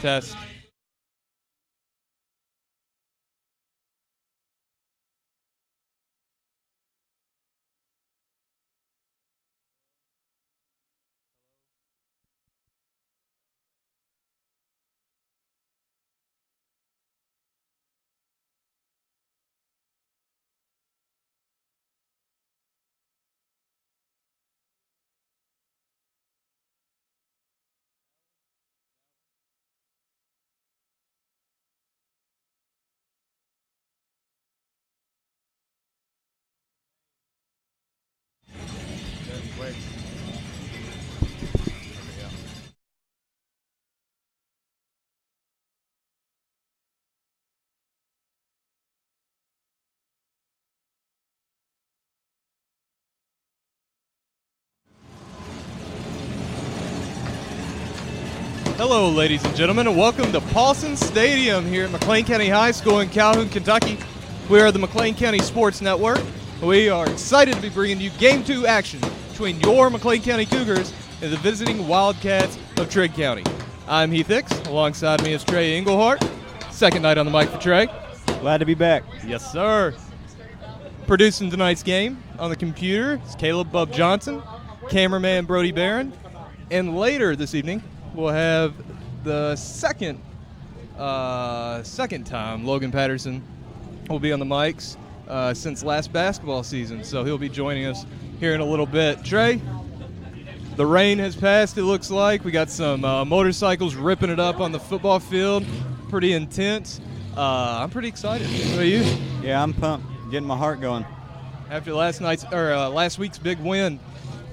Test. Wait. Hello, ladies and gentlemen, and welcome to Paulson Stadium here at McLean County High School in Calhoun, Kentucky. We are the McLean County Sports Network. We are excited to be bringing you Game 2 action between your McLean County Cougars and the visiting Wildcats of Trigg County. I'm Heath Hicks. Alongside me is Trey Englehart. Second night on the mic for Trey. Glad to be back. Yes, sir. Producing tonight's game on the computer is Caleb Bub Johnson, cameraman Brody Barron, and later this evening we'll have the second time Logan Patterson will be on the mics since last basketball season, so he'll be joining us here in a little bit. Trey, the rain has passed, it looks like. We got some motorcycles ripping it up on the football field. Pretty intense. I'm pretty excited. What are you? Yeah, I'm pumped. Getting my heart going. After last week's big win,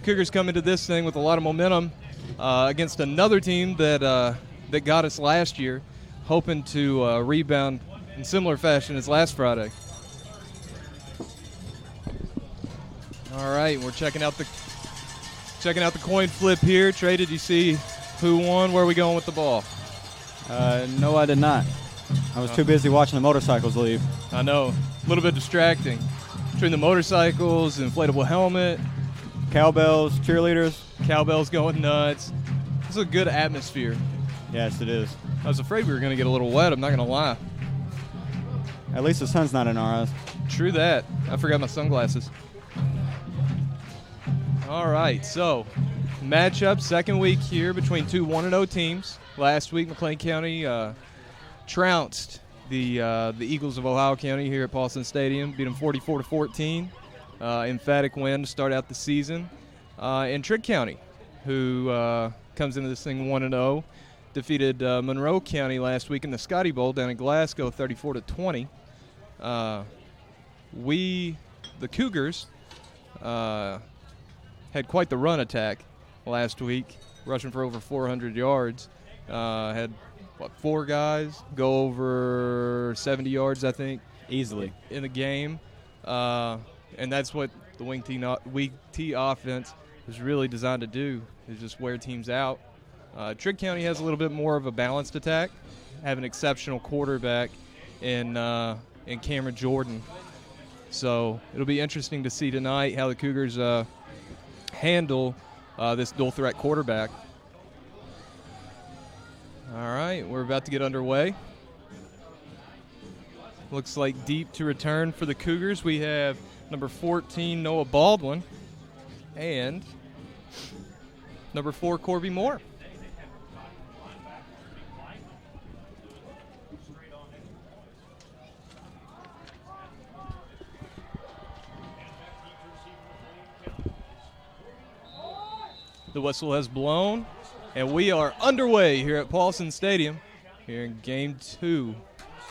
Cougars come into this thing with a lot of momentum against another team that got us last year, hoping to rebound in similar fashion as last Friday. All right, we're checking out the coin flip here. Trey, did you see who won? Where are we going with the ball? No, I did not. I was too busy watching the motorcycles leave. I know, a little bit distracting. Between the motorcycles, the inflatable helmet, Cowbells, cheerleaders. cowbells going nuts. It's a good atmosphere. Yes, it is. I was afraid we were going to get a little wet, I'm not going to lie. At least the sun's not in our eyes. True that. I forgot my sunglasses. All right, so matchup, second week here between two 1-0 teams. Last week, McLean County trounced the Eagles of Ohio County here at Paulson Stadium, beat them 44-14. Emphatic win to start out the season. And Trigg County, who comes into this thing 1-0, defeated Monroe County last week in the Scotty Bowl down in Glasgow 34-20. The Cougars, had quite the run attack last week, rushing for over 400 yards. Had, four guys go over 70 yards, I think, Easily. in the game. And that's what the wing T offense is really designed to do, is just wear teams out. Trigg County has a little bit more of a balanced attack, have an exceptional quarterback in Cameron Jordan. So it'll be interesting to see tonight how the Cougars handle this dual threat quarterback. All right, we're about to get underway. Looks like deep to return for the Cougars. We have number 14, Noah Baldwin, and number 4, Corby Moore. The whistle has blown, and we are underway here at Paulson Stadium here in Game 2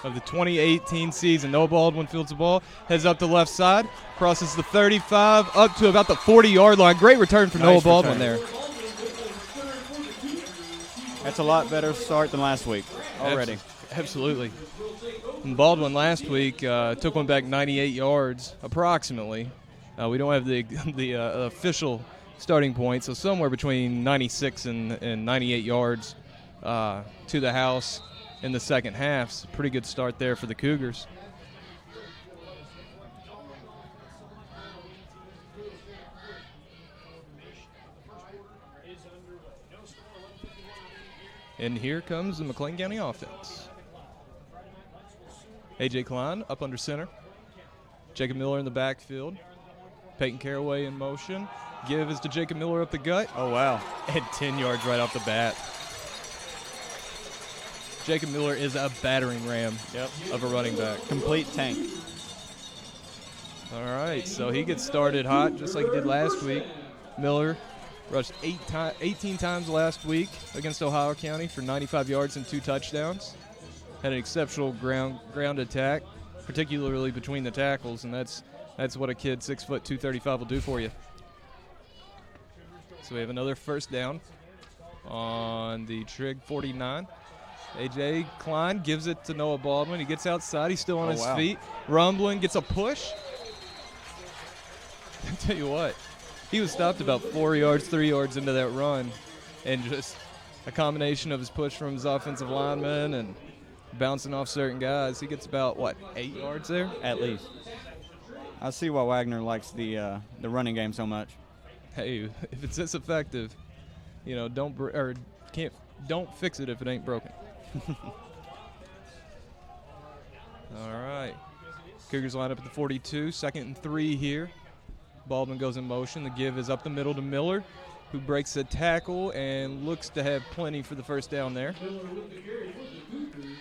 of the 2018 season. Noah Baldwin fields the ball, heads up the left side, crosses the 35, up to about the 40-yard line. Great return for Noah Baldwin there. That's a lot better start than last week already. Absolutely. And Baldwin last week took one back 98 yards approximately. We don't have the official starting point, so somewhere between 96 and 98 yards to the house in the second half. It's a pretty good start there for the Cougars. And here comes the McLean County offense. A.J. Klein up under center. Jacob Miller in the backfield. Peyton Caraway in motion. Give is to Jacob Miller up the gut. Oh, wow. And 10 yards right off the bat. Jacob Miller is a battering ram of a running back. Complete tank. All right, so he gets started hot just like he did last week. Miller rushed 18 times last week against Ohio County for 95 yards and 2 touchdowns. Had an exceptional ground attack, particularly between the tackles, and that's what a kid 6', 235 will do for you. So we have another first down on the Trigg 49. A.J. Klein gives it to Noah Baldwin. He gets outside. He's still on his feet. Rumbling, gets a push. I'll tell you what, he was stopped about 4 yards, 3 yards into that run, and just a combination of his push from his offensive lineman and bouncing off certain guys. He gets about, 8 yards there? At least. I see why Wagner likes the running game so much. Hey, if it's this effective, don't fix it if it ain't broken. All right. Cougars line up at the 42, 2nd and 3 here. Baldwin goes in motion. The give is up the middle to Miller, who breaks a tackle and looks to have plenty for the first down there.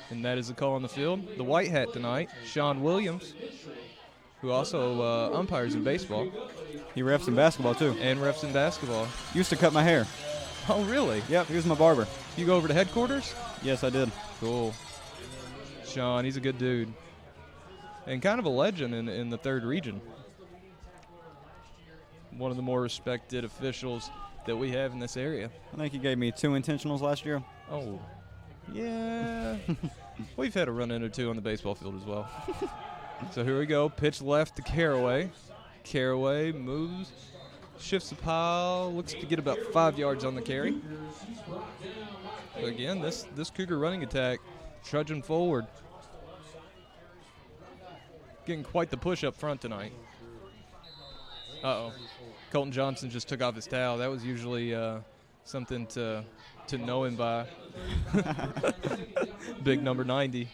And that is the call on the field. The white hat tonight, Sean Williams, who also umpires in baseball. He refs in basketball, too. And refs in basketball. Used to cut my hair. Oh, really? Yep, he was my barber. You go over to headquarters? Yes, I did. Cool. Sean, he's a good dude. And kind of a legend in the 3rd region. One of the more respected officials that we have in this area. I think he gave me 2 intentionals last year. Oh, yeah. We've had a run-in or 2 on the baseball field as well. So here we go. Pitch left to Caraway. Caraway moves, shifts the pile, looks to get about 5 yards on the carry. But again, this Cougar running attack trudging forward. Getting quite the push up front tonight. Uh-oh. Colton Johnson just took off his towel. That was usually something to know him by. Big number 90.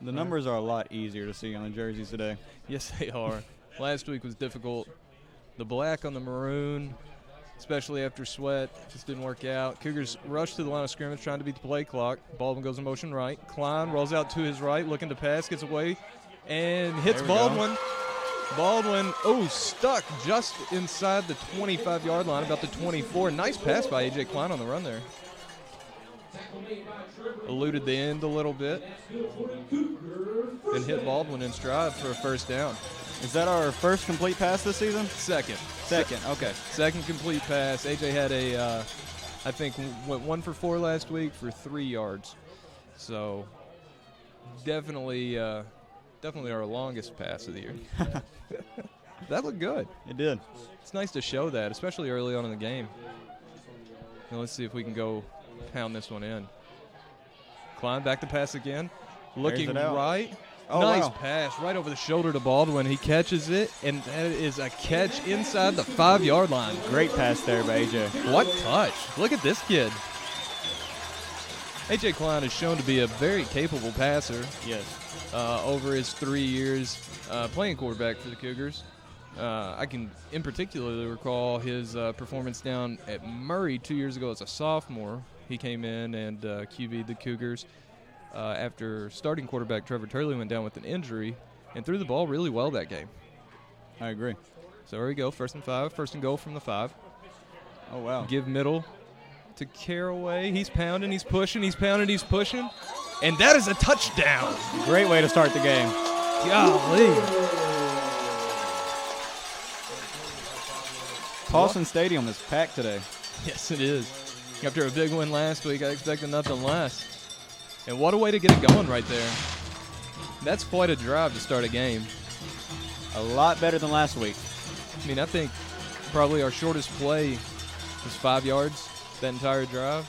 The numbers are a lot easier to see on the jerseys today. Yes, they are. Last week was difficult. The black on the maroon, especially after sweat, just didn't work out. Cougars rush to the line of scrimmage trying to beat the play clock. Baldwin goes in motion right. Klein rolls out to his right, looking to pass, gets away, and hits Baldwin. Baldwin, stuck just inside the 25-yard line, about the 24. Nice pass by A.J. Klein on the run there. Eluded the end a little bit and hit Baldwin in stride for a first down. Is that our first complete pass this season? Second, okay. Second complete pass. AJ had I think went 1 for 4 last week for 3 yards. So definitely our longest pass of the year. That looked good. It did. It's nice to show that, especially early on in the game. Now let's see if we can go pound this one in. Klein back to pass again. Looking right. Oh, nice wow. pass right over the shoulder to Baldwin. He catches it, and that is a catch inside the 5-yard line. Great pass there by AJ. What touch. Look at this kid. A.J. Klein is shown to be a very capable passer. Yes. Over his 3 years playing quarterback for the Cougars. I can in particular recall his performance down at Murray 2 years ago as a sophomore. He came in and QB'd the Cougars after starting quarterback Trevor Turley went down with an injury and threw the ball really well that game. I agree. So there we go, 1st and 5, 1st and goal from the 5. Oh, wow. Give middle to Caraway. He's pounding, he's pushing, he's pounding, he's pushing. And that is a touchdown. Great way to start the game. Golly. Paulson Stadium is packed today. Yes, it is. After a big win last week, I expected nothing less. And what a way to get it going right there. That's quite a drive to start a game. A lot better than last week. I mean, I think probably our shortest play was 5 yards that entire drive.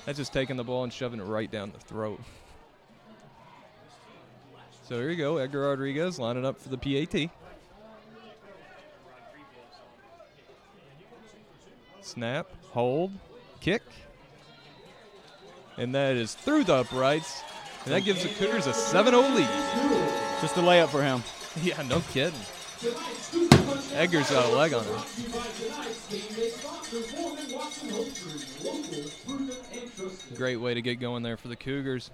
That's just taking the ball and shoving it right down the throat. So here you go, Edgar Rodriguez lining up for the PAT. Snap, hold, kick. And that is through the uprights. And that gives the Cougars a 7-0 lead. Just a layup for him. Yeah, no kidding. Edgar's got a leg on him. Great way to get going there for the Cougars.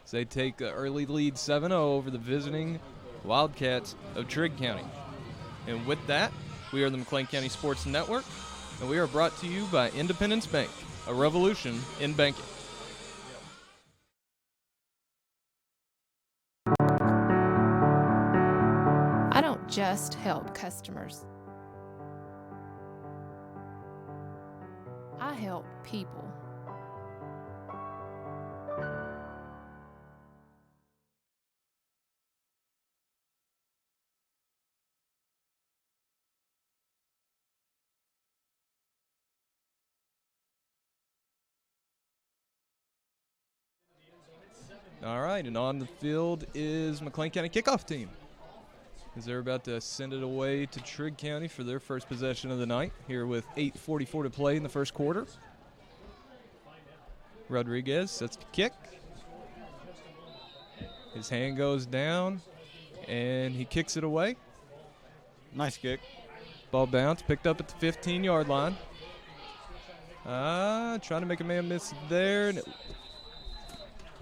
As they take an early lead 7-0 over the visiting Wildcats of Trigg County. And with that, we are the McLean County Sports Network, and we are brought to you by Independence Bank, a revolution in banking. I don't just help customers. I help people. All right, and on the field is McLean County Kickoff team, as they're about to send it away to Trigg County for their first possession of the night, here with 8:44 to play in the first quarter. Rodriguez sets the kick. His hand goes down, and he kicks it away. Nice kick. Ball bounce, picked up at the 15-yard line. Trying to make a man miss there, and it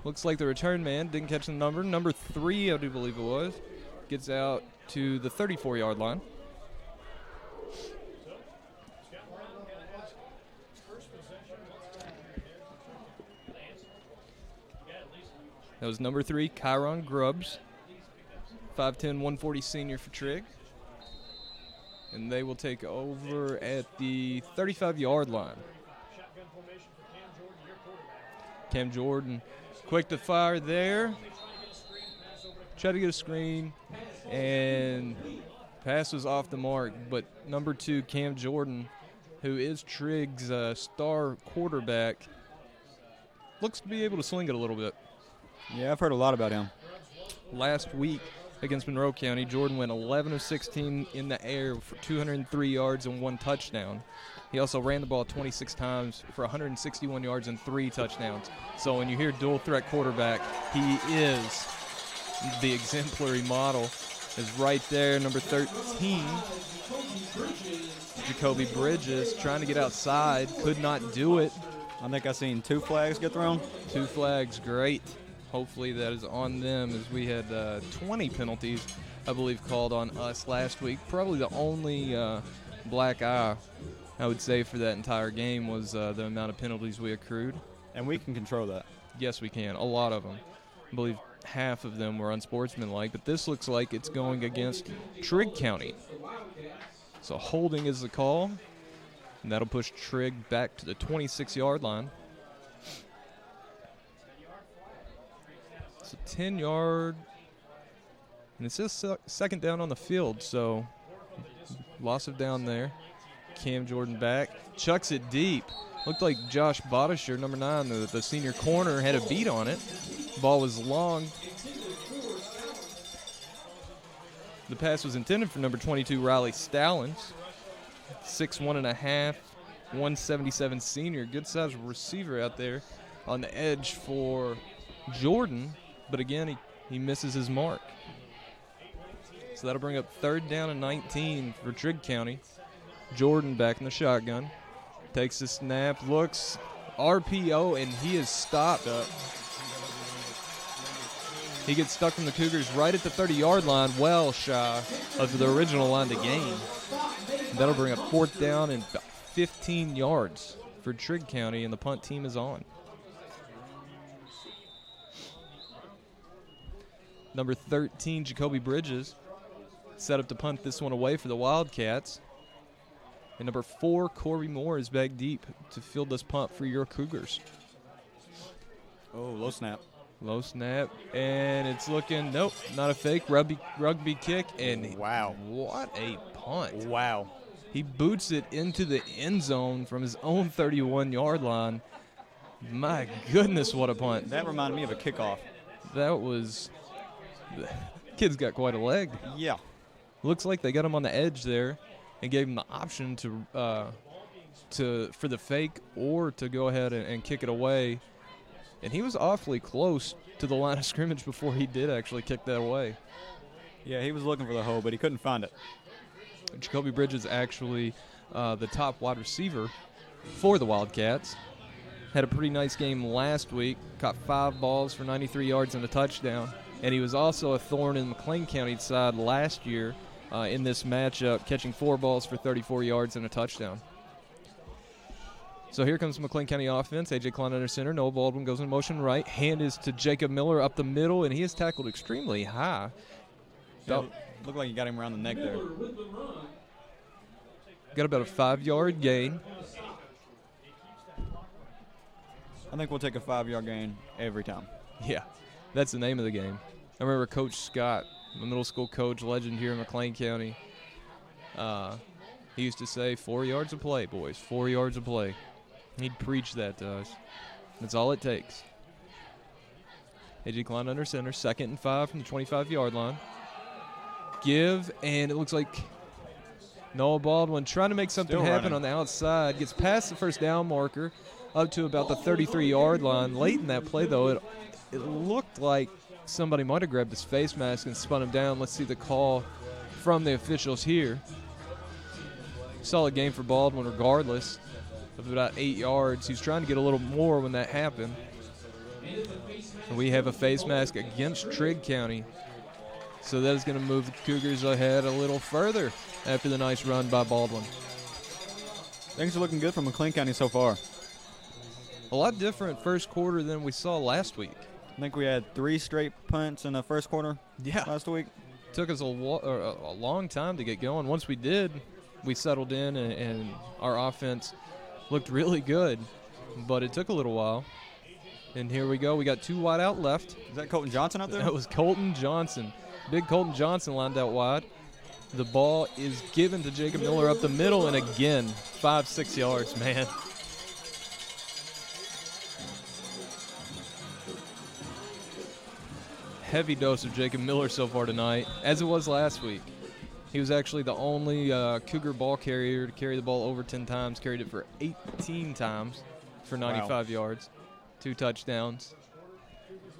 looks like the return man didn't catch the number. Number 3, I do believe it was, gets out to the 34-yard line. That was number 3, Kyron Grubbs, 5'10", 140 senior for Trigg. And they will take over at the 35-yard line. Cam Jordan, quick to fire there. Try to get a screen, and pass was off the mark. But number 2, Cam Jordan, who is Trigg's star quarterback, looks to be able to sling it a little bit. Yeah, I've heard a lot about him. Last week against Monroe County, Jordan went 11 of 16 in the air for 203 yards and 1 touchdown. He also ran the ball 26 times for 161 yards and 3 touchdowns. So when you hear dual threat quarterback, he is the exemplary model. Is right there, number 13, Jacoby Bridges, trying to get outside, could not do it. I think I seen 2 flags get thrown. 2 flags, great. Hopefully that is on them, as we had 20 penalties, I believe, called on us last week. Probably the only black eye, I would say, for that entire game was the amount of penalties we accrued. And we can control that. Yes, we can. A lot of them. I believe half of them were unsportsmanlike, but this looks like it's going against Trigg County. So holding is the call, and that'll push Trigg back to the 26-yard line. It's a 10-yard, and it says second down on the field, so loss of down there. Cam Jordan back, chucks it deep. Looked like Josh Bodisher, number 9, the senior corner, had a beat on it. Ball was long. The pass was intended for number 22, Riley Stallings. 6'1.5", 177 senior. Good sized receiver out there on the edge for Jordan. But again, he misses his mark. So that'll bring up 3rd down and 19 for Trigg County. Jordan back in the shotgun. Takes the snap, looks, RPO, and he is stopped. He gets stuck from the Cougars right at the 30-yard line, well shy of the original line to gain. And that'll bring up 4th down and 15 yards for Trigg County, and the punt team is on. Number 13, Jacoby Bridges, set up to punt this one away for the Wildcats. And number 4, Corey Moore, is back deep to field this punt for your Cougars. Oh, low snap. Low snap, and it's looking, nope, not a fake, rugby kick, and wow, what a punt. Wow. He boots it into the end zone from his own 31-yard line. My goodness, what a punt. That reminded me of a kickoff. That was, the kid's got quite a leg. Yeah. Looks like they got him on the edge there and gave him the option to for the fake or to go ahead and kick it away. And he was awfully close to the line of scrimmage before he did actually kick that away. Yeah, he was looking for the hole, but he couldn't find it. Jacoby Bridges actually the top wide receiver for the Wildcats. Had a pretty nice game last week. Caught 5 balls for 93 yards and a touchdown. And he was also a thorn in McLean County's side last year in this matchup, catching 4 balls for 34 yards and a touchdown. So here comes the McLean County offense. A.J. Klein under center. Noah Baldwin goes in motion right. Hand is to Jacob Miller up the middle, and he is tackled extremely high. Yeah, looked like he got him around the neck there. Got about a 5-yard gain. I think we'll take a 5-yard gain every time. Yeah, that's the name of the game. I remember Coach Scott, the middle school coach, legend here in McLean County. He used to say, 4 yards of play, boys, 4 yards of play. He'd preach that to us. That's all it takes. A.J. Klein under center, 2nd and 5 from the 25-yard line. Give, and it looks like Noah Baldwin trying to make something happen on the outside. Gets past the first down marker up to about the 33-yard line. Late in that play, though, it looked like somebody might have grabbed his face mask and spun him down. Let's see the call from the officials here. Solid game for Baldwin regardless of about 8 yards. He's trying to get a little more when that happened. And we have a face mask against Trigg County. So that is going to move the Cougars ahead a little further after the nice run by Baldwin. Things are looking good for McLean County so far. A lot different first quarter than we saw last week. I think we had 3 straight punts in the first quarter last week. Took us a long time to get going. Once we did, we settled in and our offense looked really good. But it took a little while. And here we go. We got 2 wide out left. Is that Colton Johnson up there? That was Colton Johnson. Big Colton Johnson lined out wide. The ball is given to Jacob Miller up the middle, and again, 5-6 yards, man. Heavy dose of Jacob Miller so far tonight, as it was last week. He was actually the only Cougar ball carrier to carry the ball over 10 times, carried it for 18 times for 95 yards, 2 touchdowns.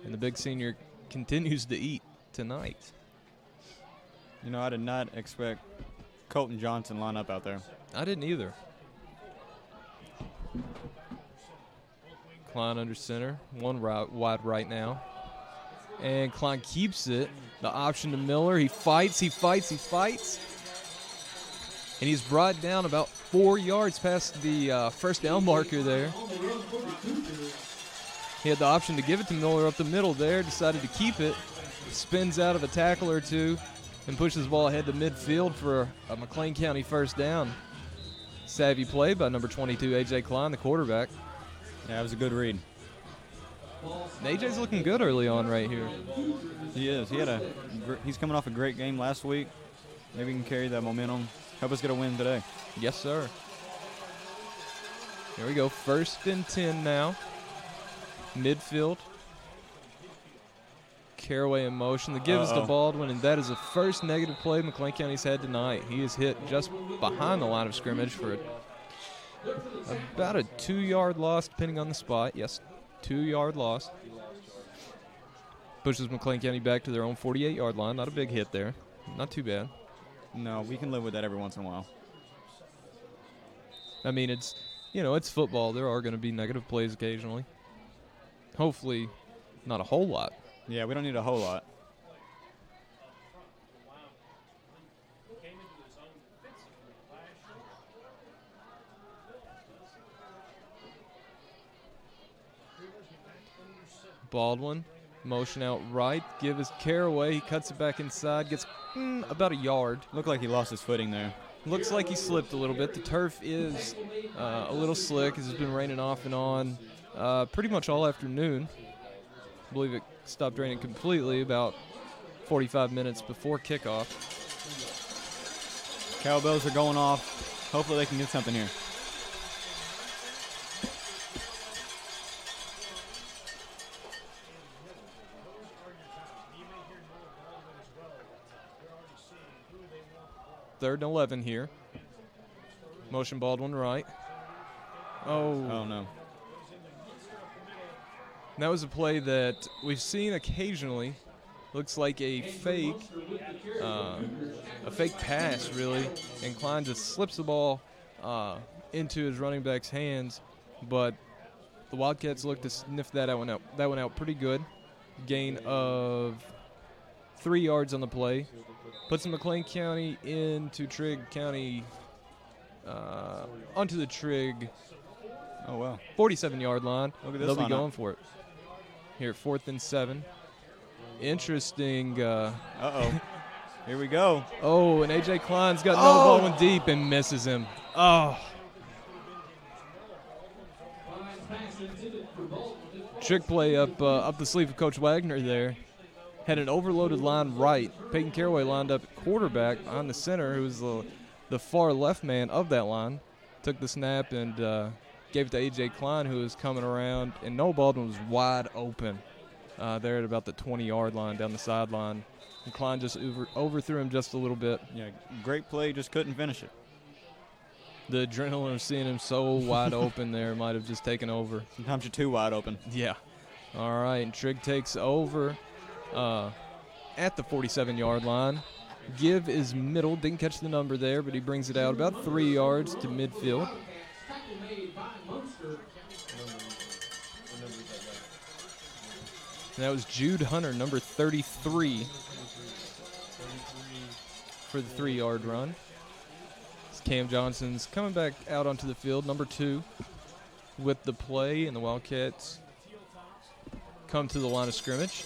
And the big senior continues to eat tonight. You know, I did not expect Colton Johnson line up out there. I didn't either. Klein under center, 1 wide right now. And Klein keeps it. The option to Miller. He fights. And he's brought down about 4 yards past the first down marker there. He had the option to give it to Miller up the middle there. Decided to keep it. Spins out of a tackle or two and pushes the ball ahead to midfield for a McLean County first down. Savvy play by number 22, A.J. Klein, the quarterback. Yeah, it was a good read. And A.J.'s looking good early on right here. He is. He's coming off a great game last week. Maybe he can carry that momentum. Help us get a win today. Yes, sir. Here we go. 1st and 10 now. Midfield. Caraway in motion. The give is to Baldwin, and that is the first negative play McLean County's had tonight. He is hit just behind the line of scrimmage for about a 2-yard loss, depending on the spot. Yes, 2-yard loss. Pushes McLean County back to their own 48-yard line. Not a big hit there. Not too bad. No, we can live with that every once in a while. I mean, it's football. There are going to be negative plays occasionally. Hopefully, not a whole lot. Yeah, we don't need a whole lot. Baldwin, motion out right, give his Caraway. He cuts it back inside, gets about a yard. Looked like he lost his footing there. Looks like he slipped a little bit. The turf is a little slick as it's been raining off and on pretty much all afternoon. I believe it stopped raining completely about 45 minutes before kickoff. Cowbells are going off. Hopefully they can get something here. Third and 11 here. Motion Baldwin right. Oh, no. That was a play that we've seen occasionally. Looks like a fake pass, really. And Klein just slips the ball into his running back's hands, but the Wildcats look to sniff that one out. That one out pretty good. Gain of 3 yards on the play. Puts McLean County into Trigg County, onto the Trigg. Oh, wow. 47-yard line. Look at this They'll be lineup. going for it. Here at 4th and 7. Interesting. Uh-oh. Here we go. Oh, and A.J. Klein's got no going deep and misses him. Oh. Trick play up the sleeve of Coach Wagner there. Had an overloaded line right. Peyton Caraway lined up at quarterback on the center, who was the far left man of that line. Took the snap and gave it to A.J. Klein, who was coming around, and Noah Baldwin was wide open there at about the 20-yard line down the sideline. And Klein just overthrew him just a little bit. Yeah, great play, just couldn't finish it. The adrenaline of seeing him so wide open there might have just taken over. Sometimes you're too wide open. Yeah. All right, and Trigg takes over at the 47-yard line. Give is middle. Didn't catch the number there, but he brings it out about 3 yards to midfield. And that was Jude Hunter, number 33, for the 3-yard run. Cam Johnson's coming back out onto the field, number 2, with the play, and the Wildcats come to the line of scrimmage.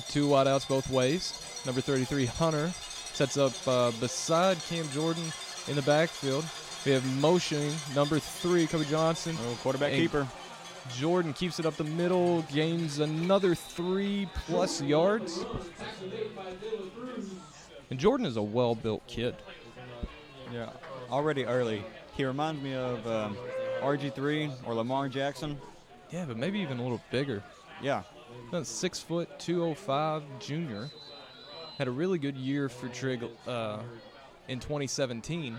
2 wideouts both ways. Number 33, Hunter, sets up beside Cam Jordan in the backfield. We have motioning, number 3, Kobe Johnson. Oh, quarterback keeper. Jordan keeps it up the middle, gains another 3+ yards. And Jordan is a well-built kid. Yeah, already early. He reminds me of RG3 or Lamar Jackson. Yeah, but maybe even a little bigger. Yeah. That's 6 foot, 205 junior. Had a really good year for Trigg in 2017.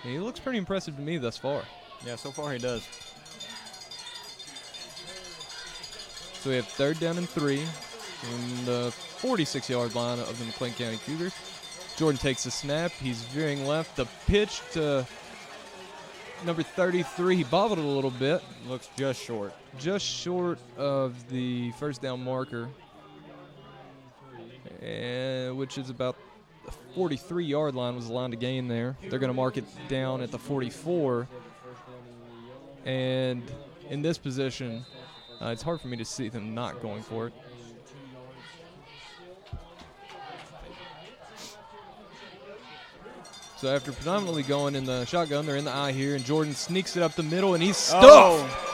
And he looks pretty impressive to me thus far. Yeah, so far he does. So we have 3rd down and 3 in the 46-yard line of the McLean County Cougars. Jordan takes the snap. He's veering left. The pitch to number 33. He bobbled it a little bit. Looks just short. Just short of the first down marker, which is about the 43-yard line was the line to gain there. They're going to mark it down at the 44. And in this position, it's hard for me to see them not going for it. So after predominantly going in the shotgun, they're in the eye here, and Jordan sneaks it up the middle, and he's stuffed. Oh.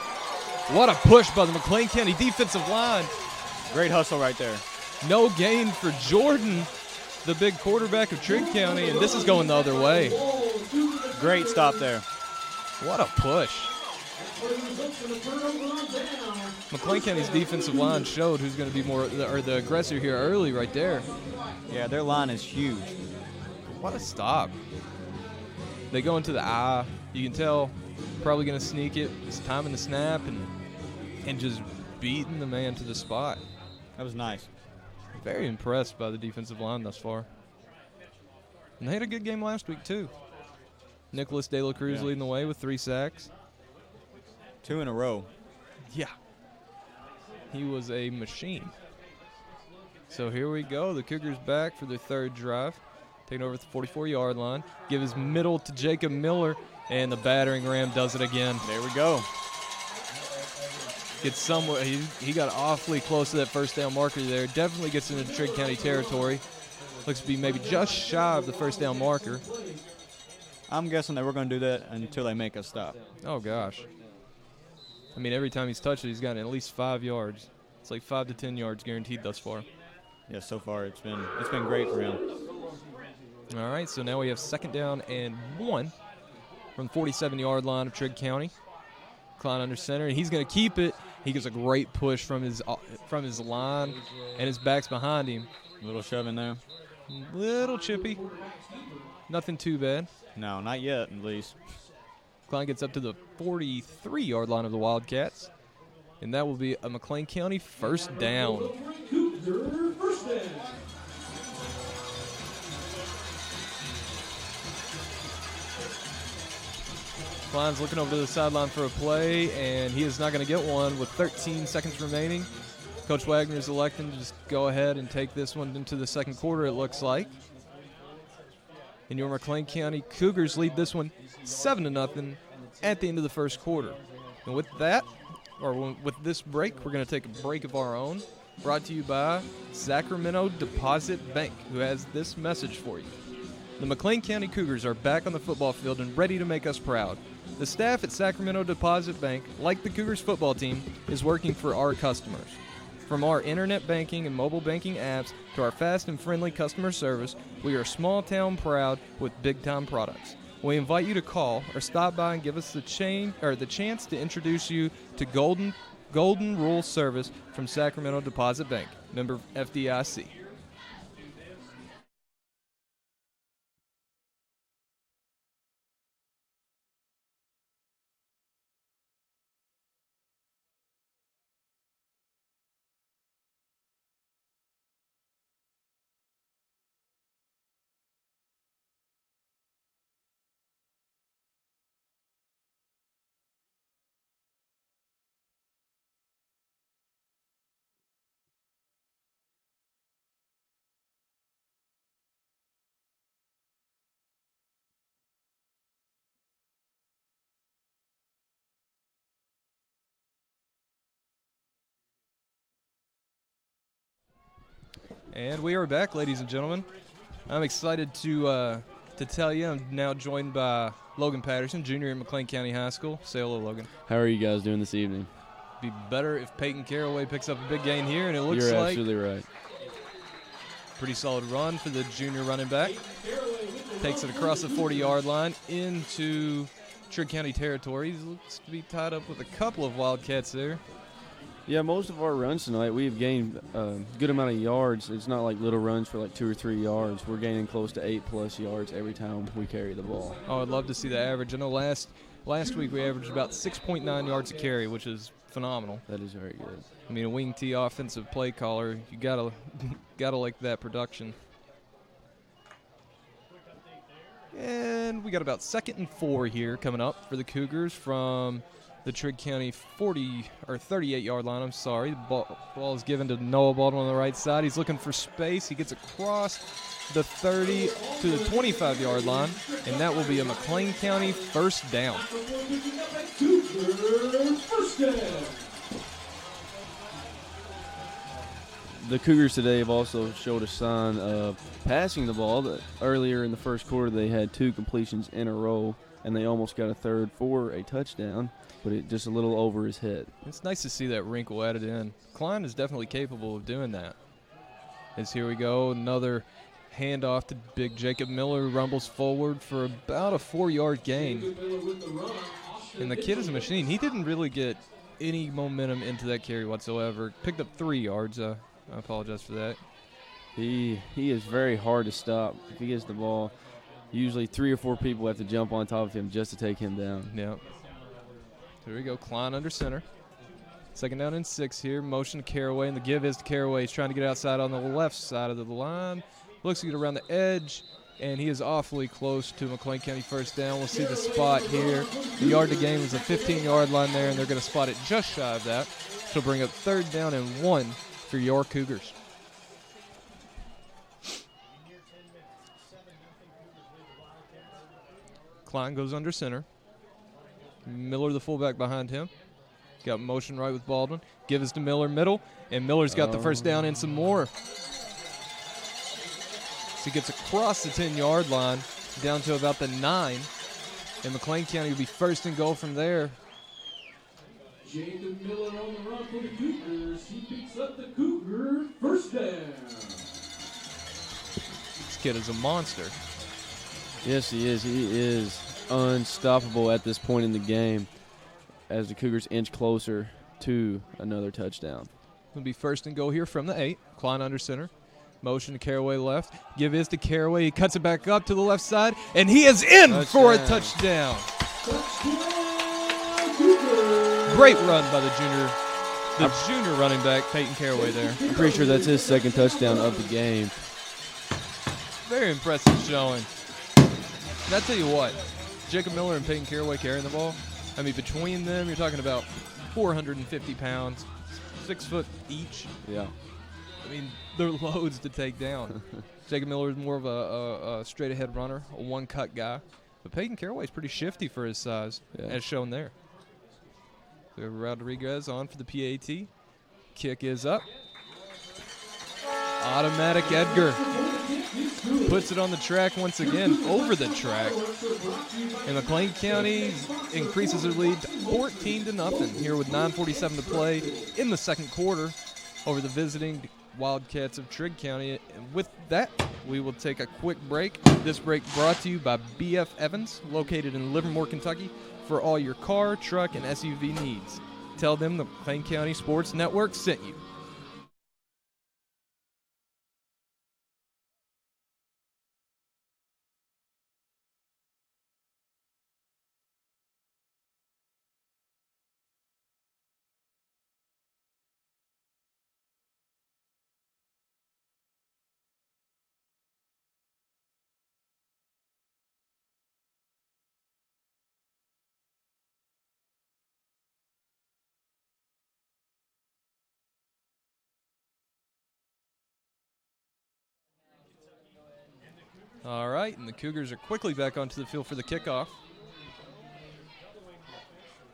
What a push by the McLean County defensive line. Great hustle right there. No gain for Jordan, the big quarterback of Trigg County, and this is going the other way. Great stop there. What a push. McLean County's defensive line showed who's going to be the aggressor here early right there. Yeah, their line is huge. What a stop. They go into the eye. You can tell probably going to sneak it. Just timing the snap and just beating the man to the spot. That was nice. Very impressed by the defensive line thus far. And they had a good game last week, too. Nicholas De La Cruz leading the way with 3 sacks. 2 in a row. Yeah. He was a machine. So here we go. The Cougars back for their 3rd drive. Taking over at the 44-yard line. Give his middle to Jacob Miller, and the battering ram does it again. There we go. Gets somewhere. He got awfully close to that first down marker there. Definitely gets into Trigg County territory. Looks to be maybe just shy of the first down marker. I'm guessing they were going to do that until they make us stop. Oh, gosh. I mean, every time he's touched it, he's gotten at least 5 yards. It's like 5 to 10 yards guaranteed thus far. Yeah, so far it's been great for him. All right, so now we have 2nd down and 1 from the 47-yard line of Trigg County. Klein under center, and he's going to keep it. He gets a great push from his line, and his back's behind him. A little shove in there. Little chippy. Nothing too bad. No, not yet, at least. Klein gets up to the 43-yard line of the Wildcats, and that will be a McLean County first down. Klein's looking over to the sideline for a play, and he is not going to get one with 13 seconds remaining. Coach Wagner is electing to just go ahead and take this one into the second quarter, it looks like. And your McLean County Cougars lead this one 7-0 at the end of the first quarter. And with that, or with this break, we're going to take a break of our own, brought to you by Sacramento Deposit Bank, who has this message for you. The McLean County Cougars are back on the football field and ready to make us proud. The staff at Sacramento Deposit Bank, like the Cougars football team, is working for our customers. From our internet banking and mobile banking apps to our fast and friendly customer service, we are small town proud with big time products. We invite you to call or stop by and give us the chance to introduce you to Golden Rule Service from Sacramento Deposit Bank, member FDIC. And we are back, ladies and gentlemen. I'm excited to tell you I'm now joined by Logan Patterson Jr. at McLean County High School. Say hello, Logan. How are you guys doing this evening? Be better if Peyton Caraway picks up a big gain here, and it looks You're like absolutely right. pretty solid run for the junior running back. Takes it across the 40-yard line into Trigg County territory. He looks to be tied up with a couple of Wildcats there. Yeah, most of our runs tonight, we've gained a good amount of yards. It's not like little runs for like 2 or 3 yards. We're gaining close to 8+ yards every time we carry the ball. Oh, I'd love to see the average. I know last week we averaged about 6.9 yards a carry, which is phenomenal. That is very good. I mean, a wing T offensive play caller, you gotta like that production. And we got about 2nd and 4 here coming up for the Cougars from the Trigg County 38-yard line. I'm sorry. The ball is given to Noah Baldwin on the right side. He's looking for space. He gets across the 30 to the 25-yard line, and that will be a McLean County first down. The Cougars today have also showed a sign of passing the ball. Earlier in the first quarter, they had 2 completions in a row, and they almost got a third for a touchdown, but it just a little over his head. It's nice to see that wrinkle added in. Klein is definitely capable of doing that. As here we go, another handoff to big Jacob Miller, who rumbles forward for about a 4-yard gain. And the kid is a machine. He didn't really get any momentum into that carry whatsoever. Picked up 3 yards. I apologize for that. He is very hard to stop. If he gets the ball, usually 3 or 4 people have to jump on top of him just to take him down. Yeah. Here we go, Klein under center. 2nd down and 6 here. Motion to Caraway, and the give is to Caraway. He's trying to get outside on the left side of the line. Looks to get around the edge, and he is awfully close to McLean County first down. We'll see the spot here. The yard to gain was a 15-yard line there, and they're going to spot it just shy of that. So bring up 3rd down and 1 for your Cougars. Klein goes under center. Miller, the fullback, behind him. Got motion right with Baldwin. Give us to Miller middle, and Miller's got the first down and some more. So he gets across the 10-yard line down to about the 9, and McLean County will be 1st and goal from there. Jacob Miller on the run for the Cougars. He picks up the Cougar first down. This kid is a monster. Yes, he is. He is unstoppable at this point in the game as the Cougars inch closer to another touchdown. It'll be 1st and goal here from the 8. Klein under center. Motion to Caraway left. Give is to Caraway. He cuts it back up to the left side, and he is in for a touchdown. Great run by the junior running back, Peyton Caraway there. I'm pretty sure that's his second touchdown of the game. Very impressive showing. And I tell you what, Jacob Miller and Peyton Caraway carrying the ball. I mean, between them, you're talking about 450 pounds, 6 foot each. Yeah. I mean, they're loads to take down. Jacob Miller is more of a straight-ahead runner, a one-cut guy. But Peyton Caraway is pretty shifty for his size, as shown there. So Rodriguez on for the PAT. Kick is up. Automatic Edgar puts it on the track once again, over the track. And McLean County increases their lead to 14-0 here with 9:47 to play in the second quarter over the visiting Wildcats of Trigg County. And with that, we will take a quick break. This break brought to you by BF Evans, located in Livermore, Kentucky, for all your car, truck, and SUV needs. Tell them the McLean County Sports Network sent you. All right, and the Cougars are quickly back onto the field for the kickoff.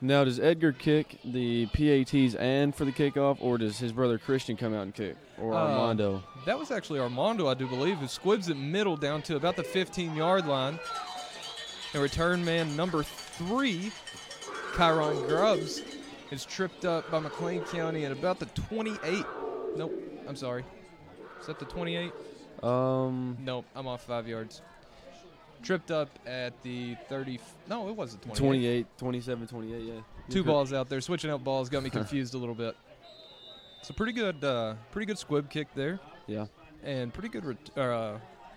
Now, does Edgar kick the PATs and for the kickoff, or does his brother Christian come out and kick, or Armando? That was actually Armando, I do believe, who squibs it middle down to about the 15-yard line. And return man number 3, Kyron Grubbs, is tripped up by McLean County at about the 28. Nope, I'm sorry. Is that the 28? Nope, I'm off 5 yards. Tripped up at the 30. No, it was the 28. 27, 28, yeah. Two balls out there. Switching out balls got me confused a little bit. So pretty good squib kick there. Yeah. And pretty good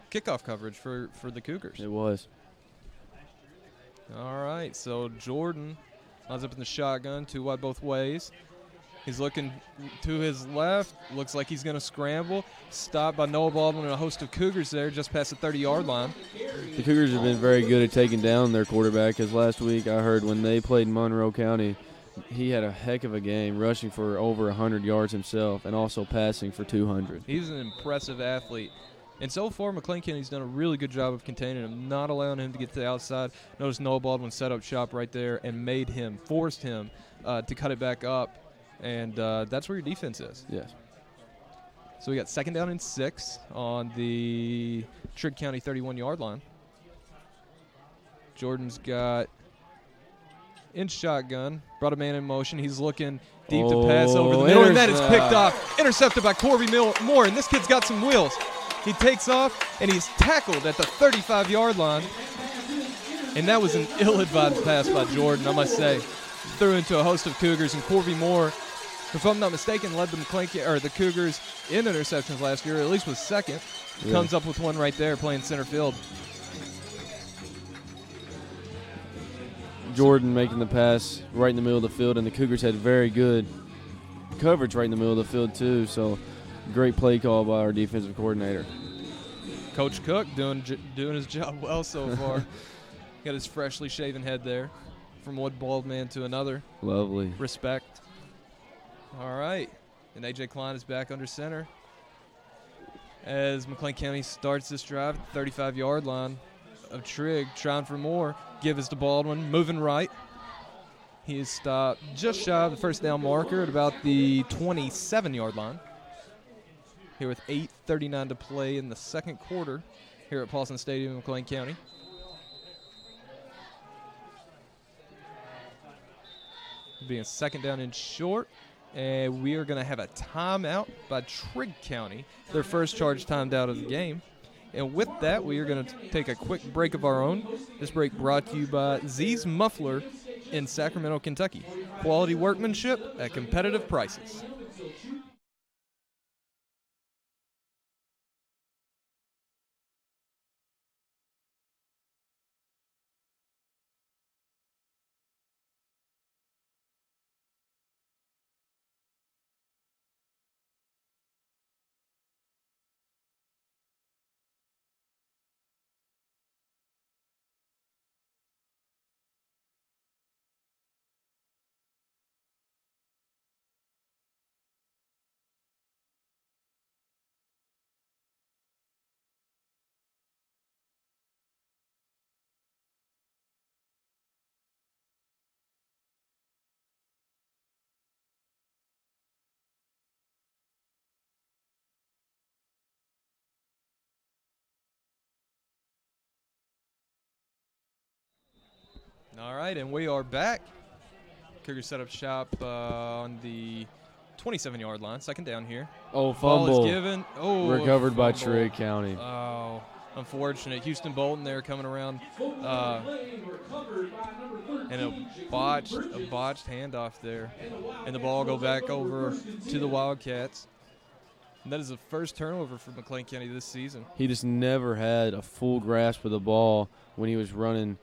kickoff coverage for the Cougars. It was. All right, so Jordan lines up in the shotgun, 2 wide both ways. He's looking to his left. Looks like he's going to scramble. Stopped by Noah Baldwin and a host of Cougars there just past the 30-yard line. The Cougars have been very good at taking down their quarterback, because last week I heard when they played Monroe County, he had a heck of a game, rushing for over 100 yards himself and also passing for 200. He's an impressive athlete. And so far, McLean County's done a really good job of containing him, not allowing him to get to the outside. Notice Noah Baldwin set up shop right there and forced him to cut it back up. And that's where your defense is. Yes. So we got 2nd down and 6 on the Trigg County 31-yard line. Jordan's got in shotgun, brought a man in motion. He's looking deep to pass over the middle, and that is picked off. Intercepted by Corby Moore, and this kid's got some wheels. He takes off, and he's tackled at the 35-yard line. And that was an ill-advised pass by Jordan, I must say. Threw into a host of Cougars, and Corby Moore, if I'm not mistaken, led the Cougars in interceptions last year, or at least was second. Yeah. Comes up with one right there playing center field. Jordan making the pass right in the middle of the field, and the Cougars had very good coverage right in the middle of the field too, so great play call by our defensive coordinator. Coach Cook doing his job well so far. Got his freshly shaven head there. From one bald man to another. Lovely. Respect. All right. And A.J. Klein is back under center as McLean County starts this drive at the 35-yard line of Trigg, trying for more. Give us to Baldwin, moving right. He is stopped just shy of the first down marker at about the 27-yard line. Here with 8:39 to play in the second quarter here at Paulson Stadium in McLean County. Being 2nd down and short, and we are going to have a timeout by Trigg County, their first charge timed out of the game. And with that, we are going to take a quick break of our own. This break brought to you by Z's Muffler in Sacramento, Kentucky. Quality workmanship at competitive prices. All right, and we are back. Cougars set up shop on the 27-yard line, second down here. Oh, Ball fumble. is given. Oh, Recovered by fumble. Trigg County. Oh, unfortunate. Houston Bolton there coming around. And a botched handoff there. And the ball go back over to the Wildcats. And that is the first turnover for McLean County this season. He just never had a full grasp of the ball when he was running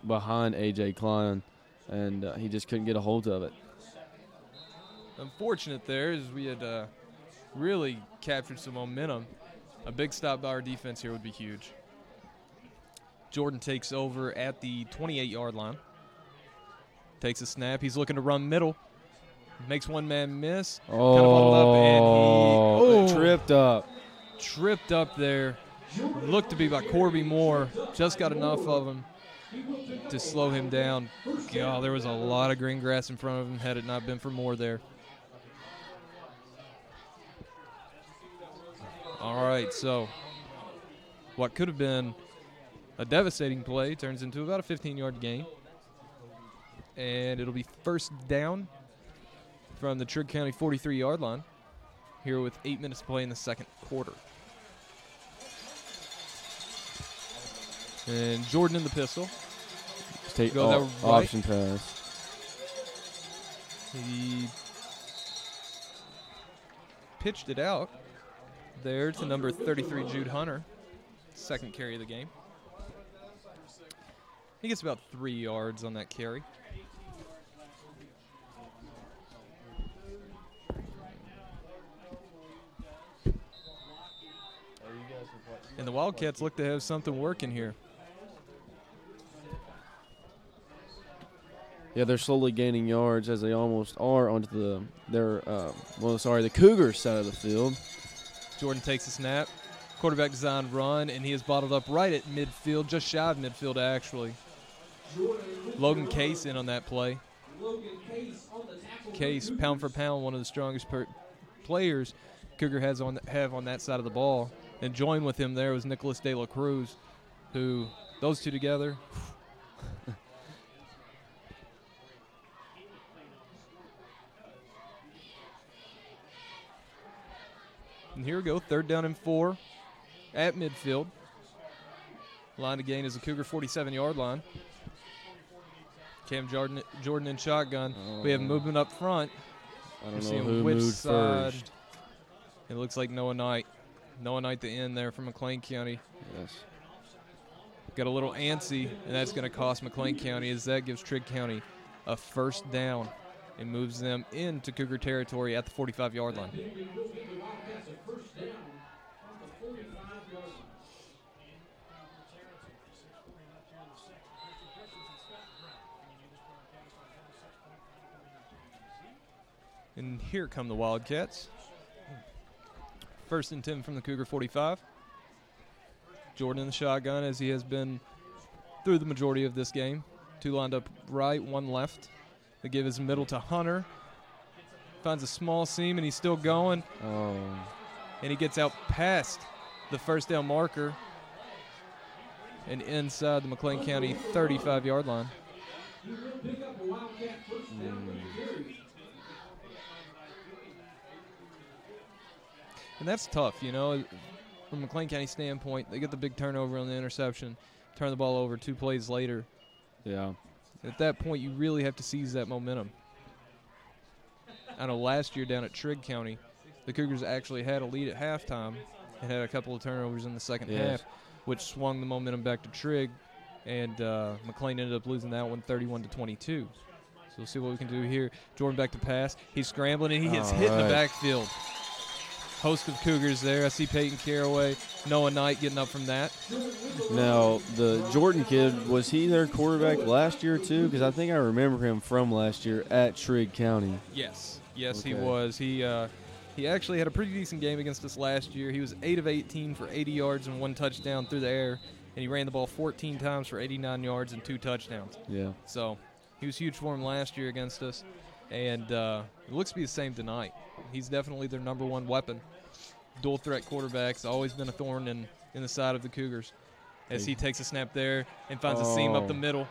behind A.J. Klein, and he just couldn't get a hold of it. Unfortunate there is we had really captured some momentum. A big stop by our defense here would be huge. Jordan takes over at the 28-yard line. Takes a snap. He's looking to run middle. Makes one man miss. Oh, kind of bottled up, and he tripped up there. Looked to be by Corby Moore. Just got enough of him to slow him down. God, there was a lot of green grass in front of him had it not been for Moore there. All right, so what could have been a devastating play turns into about a 15-yard gain. And it'll be first down from the Trigg County 43-yard line here with 8 minutes to play in the second quarter. And Jordan in the pistol. Take Go that right. option pass. He pitched it out there to number 33, Jude Hunter. Second carry of the game. He gets about 3 yards on that carry. And the Wildcats look to have something working here. Yeah, they're slowly gaining yards as they almost are onto the Cougars side of the field. Jordan takes a snap. Quarterback design run, and he is bottled up right at midfield, just shy of midfield actually. Logan Case in on that play. Case, pound for pound, one of the strongest players Cougar have on that side of the ball. And joined with him there was Nicholas De La Cruz, who those two together. And here we go, third down and 4 at midfield. Line to gain is the Cougar 47-yard line. Cam Jordan in shotgun. We have movement up front. I don't know who moved first. It looks like Noah Knight. Noah Knight the end there from McLean County. Yes. Got a little antsy, and that's going to cost McLean County as that gives Trigg County a first down and moves them into Cougar territory at the 45-yard line. And here come the Wildcats. First and 10 from the Cougar 45. Jordan in the shotgun as he has been through the majority of this game. 2 lined up right, 1 left. They give his middle to Hunter. Finds a small seam and he's still going. Oh. And he gets out past the first down marker and inside the McLean County 35-yard line. And that's tough, you know. From McLean County standpoint, they get the big turnover on the interception, turn the ball over 2 plays later. Yeah. At that point, you really have to seize that momentum. I know last year down at Trigg County, the Cougars actually had a lead at halftime and had a couple of turnovers in the second half, which swung the momentum back to Trigg, and McLean ended up losing that one 31-22. So we'll see what we can do here. Jordan back to pass. He's scrambling, and he gets hit in the backfield. Host of Cougars there. I see Peyton Caraway, Noah Knight getting up from that. Now, the Jordan kid, was he their quarterback last year too? Because I think I remember him from last year at Trigg County. Yes, okay. He was. He actually had a pretty decent game against us last year. He was 8 of 18 for 80 yards and 1 touchdown through the air, and he ran the ball 14 times for 89 yards and 2 touchdowns. Yeah. So he was huge for him last year against us, and it looks to be the same tonight. He's definitely their number 1 weapon. Dual threat quarterback's always been a thorn in the side of the Cougars as he takes a snap there and finds a seam up the middle.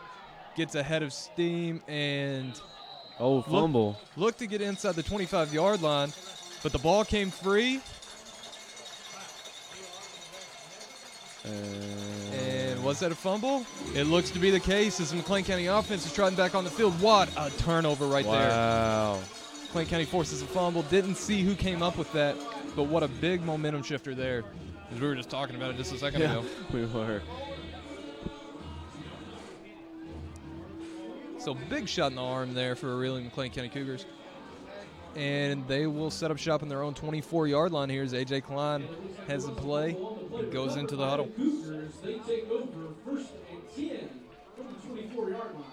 gets ahead of steam and Oh, fumble. looked to get inside the 25-yard line, but the ball came free. And was that a fumble? It looks to be the case as the McLean County offense is trotting back on the field. What a turnover right there. Wow. McLean County forces a fumble. Didn't see who came up with that, but what a big momentum shifter there. As we were just talking about it just a second ago. We were. So big shot in the arm there for a reeling McLean County Cougars. And they will set up shop in their own 24-yard line here as A.J. Klein has the play and goes into the huddle. Cougars, they take over 1st and 10 from the 24-yard line.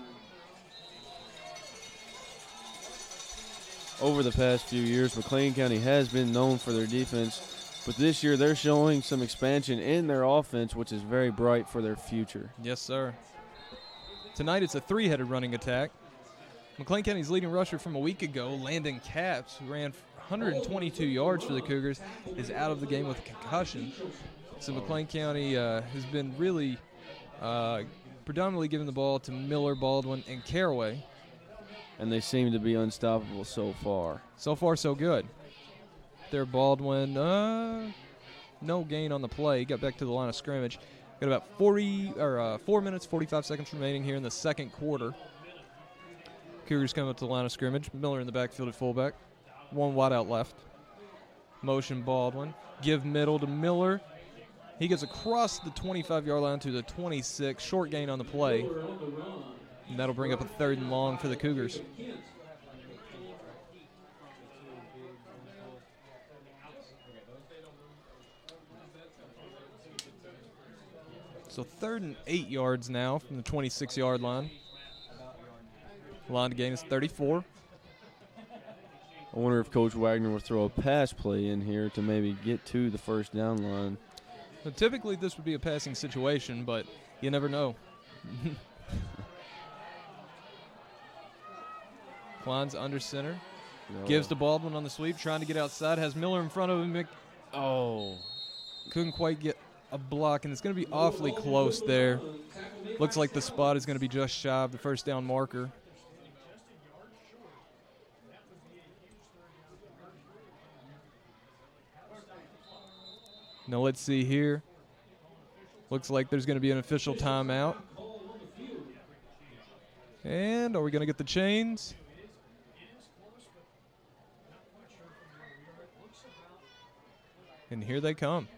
Over the past few years, McLean County has been known for their defense, but this year they're showing some expansion in their offense, which is very bright for their future. Yes, sir. Tonight it's a three-headed running attack. McLean County's leading rusher from a week ago, Landon Capps, who ran 122 yards for the Cougars, is out of the game with a concussion. So McLean County has been really predominantly giving the ball to Miller, Baldwin, and Caraway. And they seem to be unstoppable so far. So far, so good. There, Baldwin, no gain on the play. Got back to the line of scrimmage. Got about 4 minutes, 45 seconds remaining here in the second quarter. Cougars come up to the line of scrimmage. Miller in the backfield at fullback. One wide out left. Motion Baldwin. Give middle to Miller. He gets across the 25-yard line to the 26. Short gain on the play. And that'll bring up a 3rd and long for the Cougars. So 3rd and 8 yards now from the 26-yard line. Line to gain is 34. I wonder if Coach Wagner will throw a pass play in here to maybe get to the first down line. Now, typically this would be a passing situation, but you never know. Klein's under center. No. Gives to Baldwin on the sweep, trying to get outside. Has Miller in front of him. Oh. Couldn't quite get a block, and it's going to be awfully close there. Looks like the spot is going to be just shy of the first down marker. Now let's see here. Looks like there's going to be an official timeout. And are we going to get the chains? And here they come.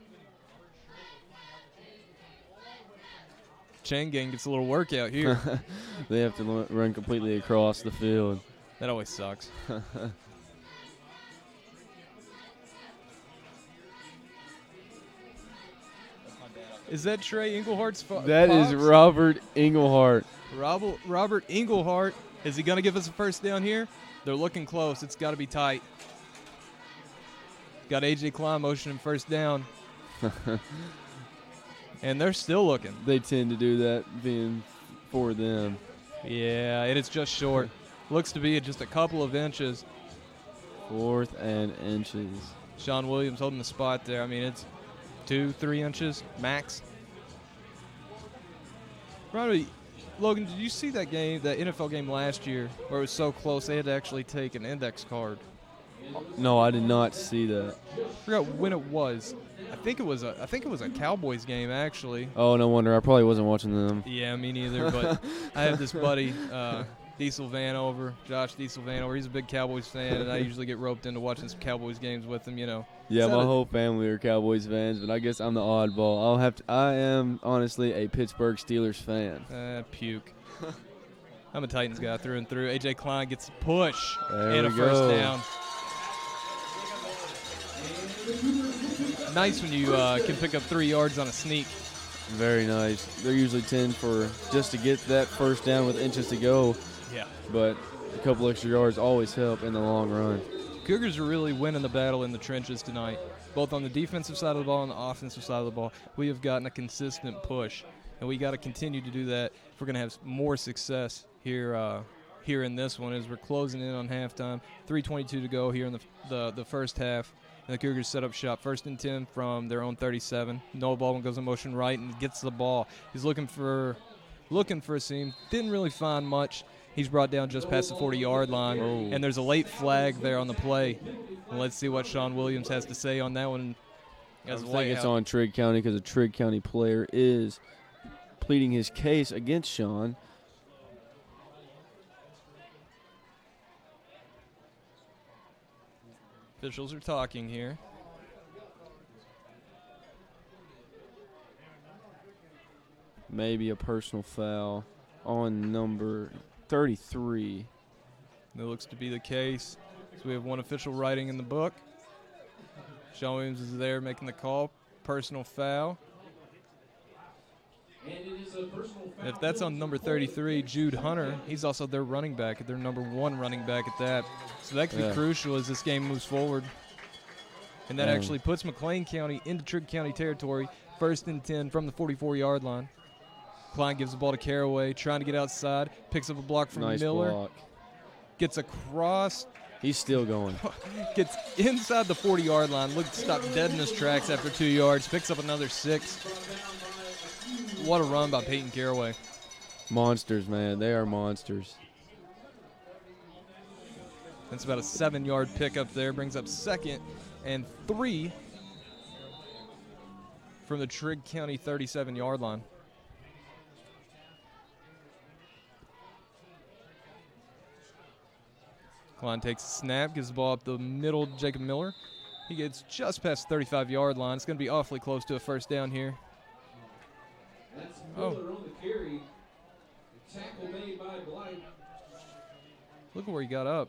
Chain gang gets a little workout here. They have to run completely across the field. That always sucks. Is that Trey Englehart's That is Robert Englehart. Robert Englehart. Is he going to give us a first down here? They're looking close. It's got to be tight. Got A.J. Klein motioning first down. And they're still looking. They tend to do that being for them. Yeah, and it's just short. Looks to be just a couple of inches. 4th and inches. Sean Williams holding the spot there. I mean, it's 2-3 inches max. Probably, Logan, did you see that game, that NFL game last year where it was so close they had to actually take an index card? No, I did not see that. I forgot when it was. I think it was a Cowboys game actually. Oh, no wonder. I probably wasn't watching them. Yeah, me neither. But I have this buddy, Diesel Vanover, Josh Diesel Vanover. He's a big Cowboys fan, and I usually get roped into watching some Cowboys games with him. You know. Yeah, my whole family are Cowboys fans, but I guess I'm the oddball. I am honestly a Pittsburgh Steelers fan. Puke. I'm a Titans guy through and through. A.J. Klein gets a push There and a we first go. down. Nice when you can pick up 3 yards on a sneak. Very nice. They're usually 10 for just to get that first down with inches to go, Yeah. but a couple extra yards always help in the long run. Cougars are really winning the battle in the trenches tonight, both on the defensive side of the ball and the offensive side of the ball. We have gotten a consistent push, and we got to continue to do that if we're going to have more success here in this one as we're closing in on halftime. 3:22 to go here in the first half. And the Cougars set up shop 1st and 10 from their own 37. Noah Baldwin goes in motion right and gets the ball. He's looking for looking for a seam. Didn't really find much. He's brought down just past the 40-yard line, and there's a late flag there on the play. And let's see what Sean Williams has to say on that one. I think it's on Trigg County because a Trigg County player is pleading his case against Sean. Officials are talking here. Maybe a personal foul on number 33. That looks to be the case. So we have one official writing in the book. Sean Williams is there making the call. Personal foul. And it is a personal foul. If that's on number 33, Jude Hunter, he's also their running back, their number 1 running back at that. So that could be crucial as this game moves forward. And that actually puts McLean County into Trigg County territory, 1st and 10 from the 44-yard line. Klein gives the ball to Caraway, trying to get outside, picks up a block from Miller. Block. Gets across. He's still going. Gets inside the 40-yard line. Looked to stop dead in his tracks after 2 yards. Picks up another 6. What a run by Peyton Caraway. Monsters, man. They are monsters. That's about a 7-yard pickup there. Brings up 2nd and 3 from the Trigg County 37-yard line. Klein takes a snap, gives the ball up the middle to Jacob Miller. He gets just past the 35-yard line. It's going to be awfully close to a first down here. That's Miller on the carry. Tackle made by Blythe. Look at where he got up.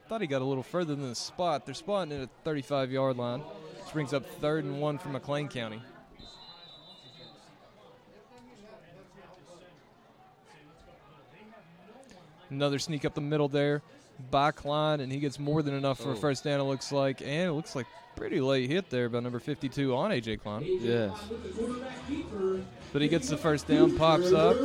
Thought he got a little further than the spot. They're spotting it at the 35-yard line. This brings up 3rd and 1 for McLean County. Another sneak up the middle there by Klein, and he gets more than enough for a first down, it looks like. And it looks like pretty late hit there by number 52 on A.J. Klein. Yes. But he gets the first down, pops up.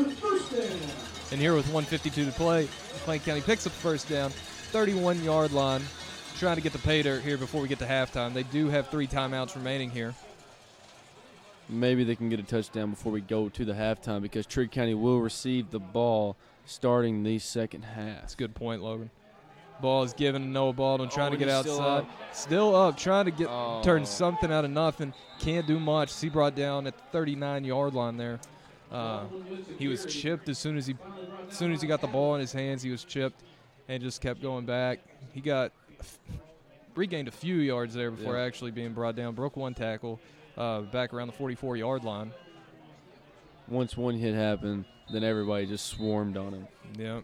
And here with 1:52 to play, McLean County picks up the first down, 31-yard line, trying to get the pay dirt here before we get to halftime. They do have 3 timeouts remaining here. Maybe they can get a touchdown before we go to the halftime because Trigg County will receive the ball starting the second half. That's a good point, Logan. Ball is given to Noah Baldwin, trying to get he's outside. Still up, trying to get turn something out of nothing. Can't do much. He brought down at the 39-yard line there. He was chipped as soon as he got the ball in his hands. He was chipped and just kept going back. He regained a few yards there before actually being brought down. Broke 1 tackle back around the 44-yard line. Once one hit happened, then everybody just swarmed on him. Yep.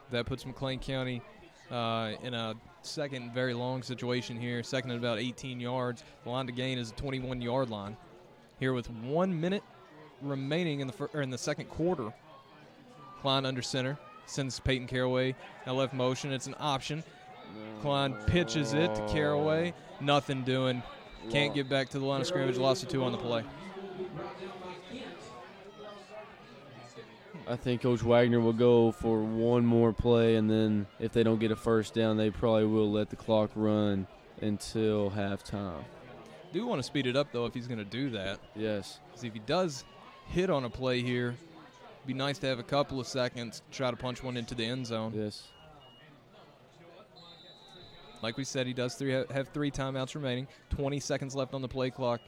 That puts McLean County in a second very long situation here. Second at about 18 yards. The line to gain is a 21-yard line. Here with 1 minute remaining in the second quarter. Klein under center. Sends Peyton Caraway. Now left motion. It's an option. Klein pitches it to Caraway. Nothing doing. Can't get back to the line of scrimmage. Lost of 2 on the play. I think Coach Wagner will go for one more play, and then if they don't get a first down, they probably will let the clock run until halftime. Do want to speed it up, though, if he's going to do that. Yes. Because if he does hit on a play here, it'd be nice to have a couple of seconds to try to punch one into the end zone. Yes. Like we said, he does have 3 timeouts remaining. 20 seconds left on the play clock.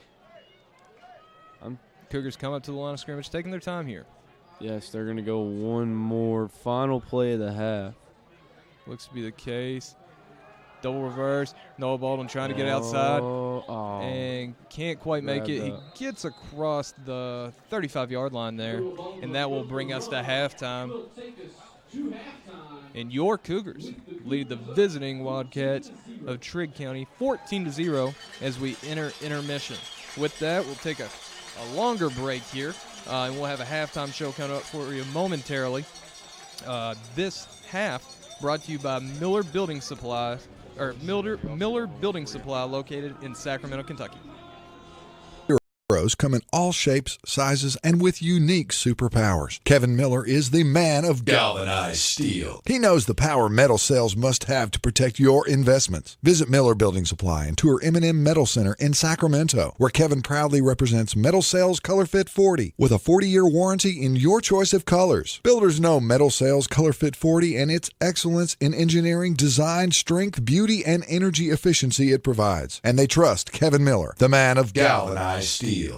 Cougars come up to the line of scrimmage, taking their time here. Yes, they're going to go one more final play of the half. Looks to be the case. Double reverse. Noah Baldwin trying to get outside and can't quite make it. He gets across the 35-yard line there, and that will bring us to halftime. And your Cougars lead the visiting Wildcats of Trigg County 14-0 as we enter intermission. With that, we'll take a longer break here, and we'll have a halftime show coming up for you momentarily. This half brought to you by Miller Building Supply located in Sacramento, Kentucky. You're arrows come in all shapes, sizes, and with unique superpowers. Kevin Miller is the man of galvanized steel. He knows the power metal sales must have to protect your investments. Visit Miller Building Supply and tour M&M Metal Center in Sacramento, where Kevin proudly represents Metal Sales Color Fit 40 with a 40-year warranty in your choice of colors. Builders know Metal Sales Color Fit 40 and its excellence in engineering, design, strength, beauty, and energy efficiency it provides. And they trust Kevin Miller, the man of galvanized steel.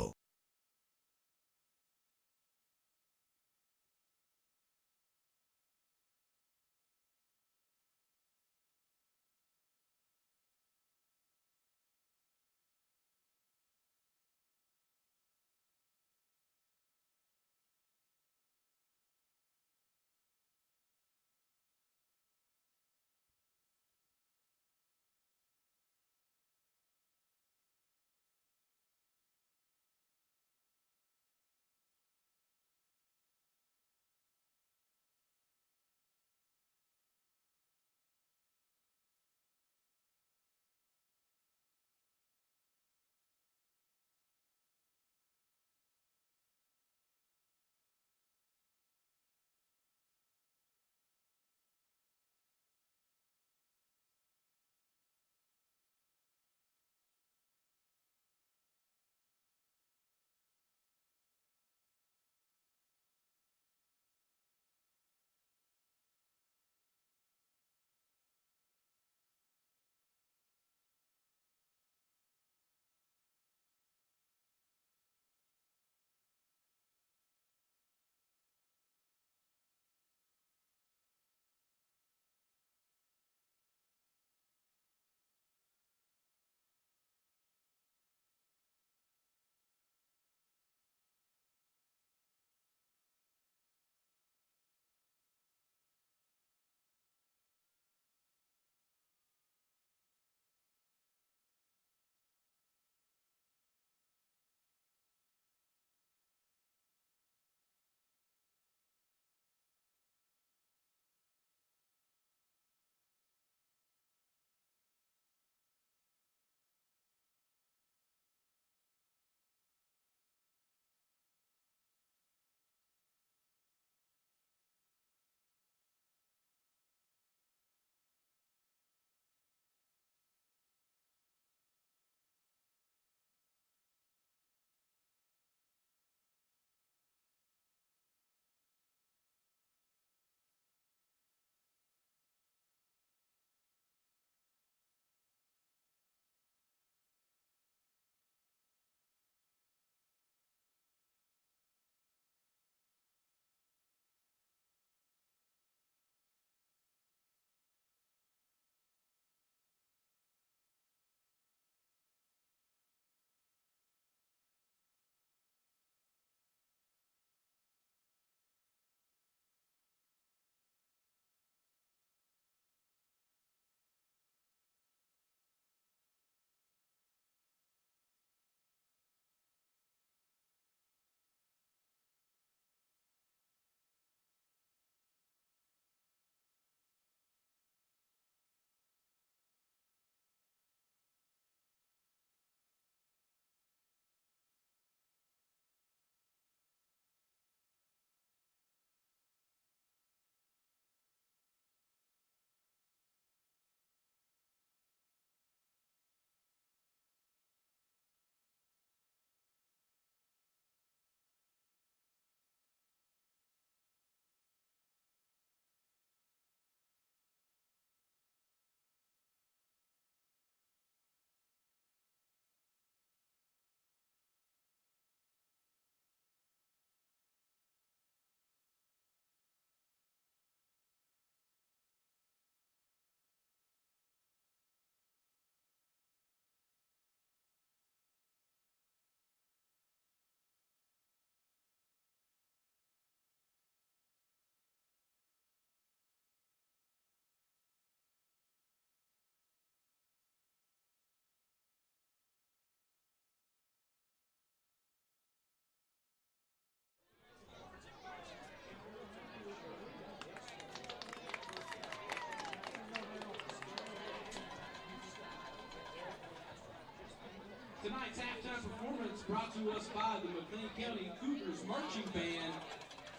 Tonight's halftime performance brought to us by the McLean County Cougars Marching Band.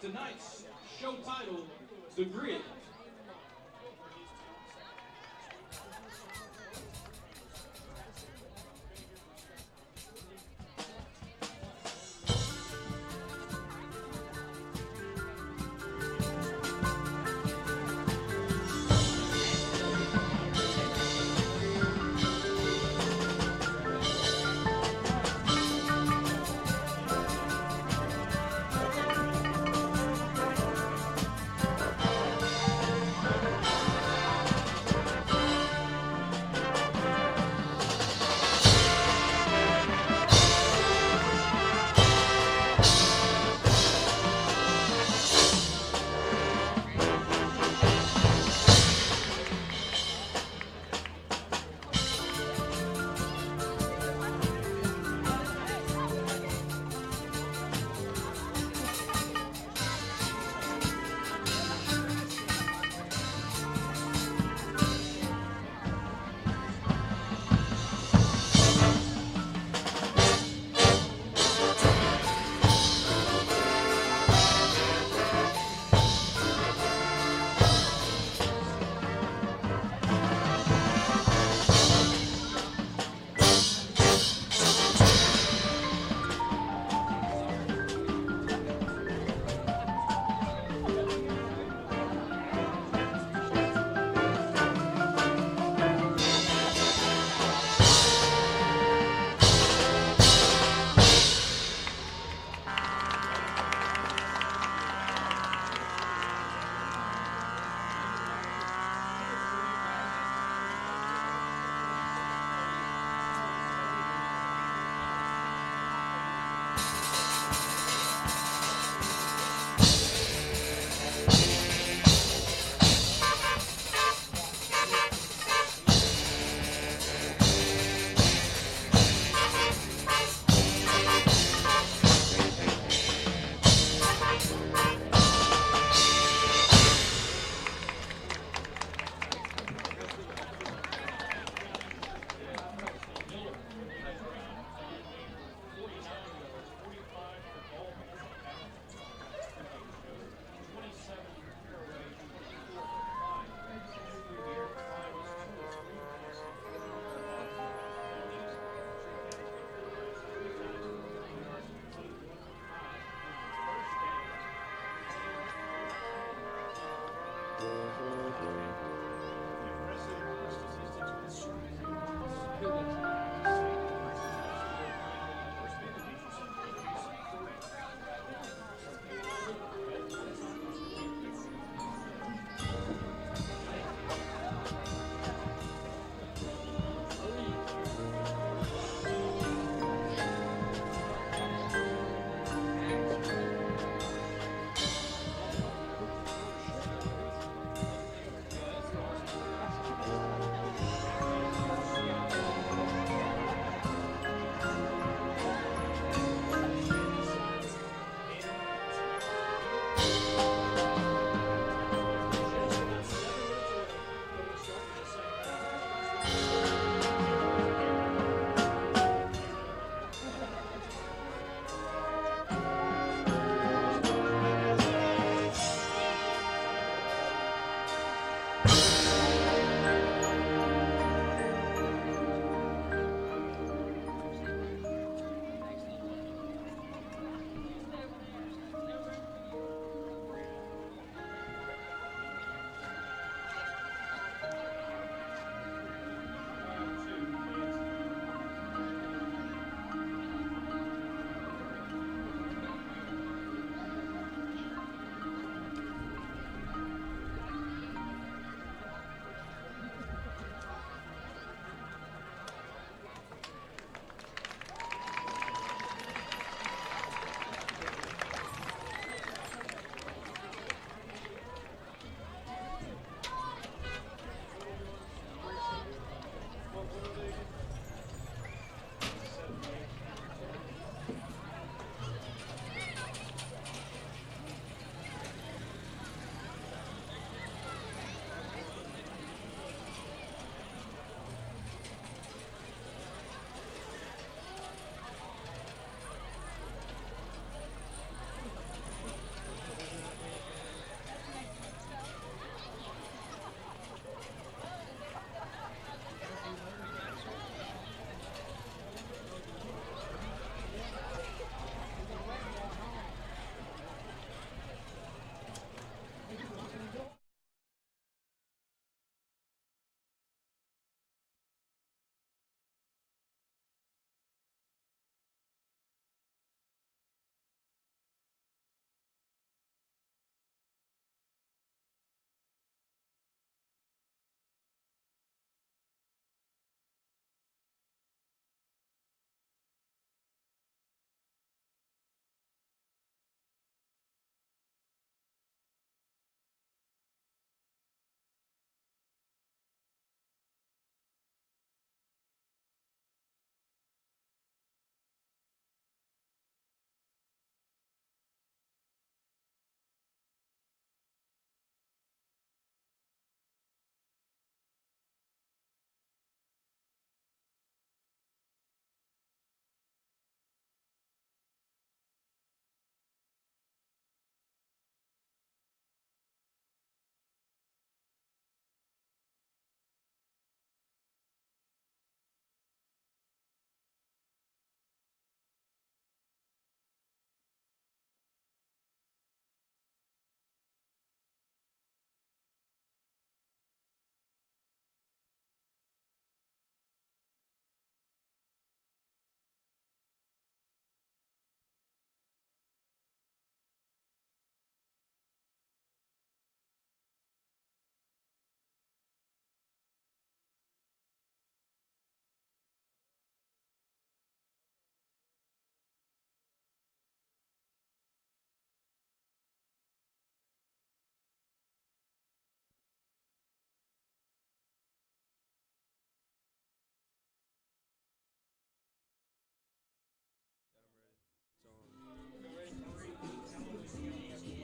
Tonight's show title, The Grid.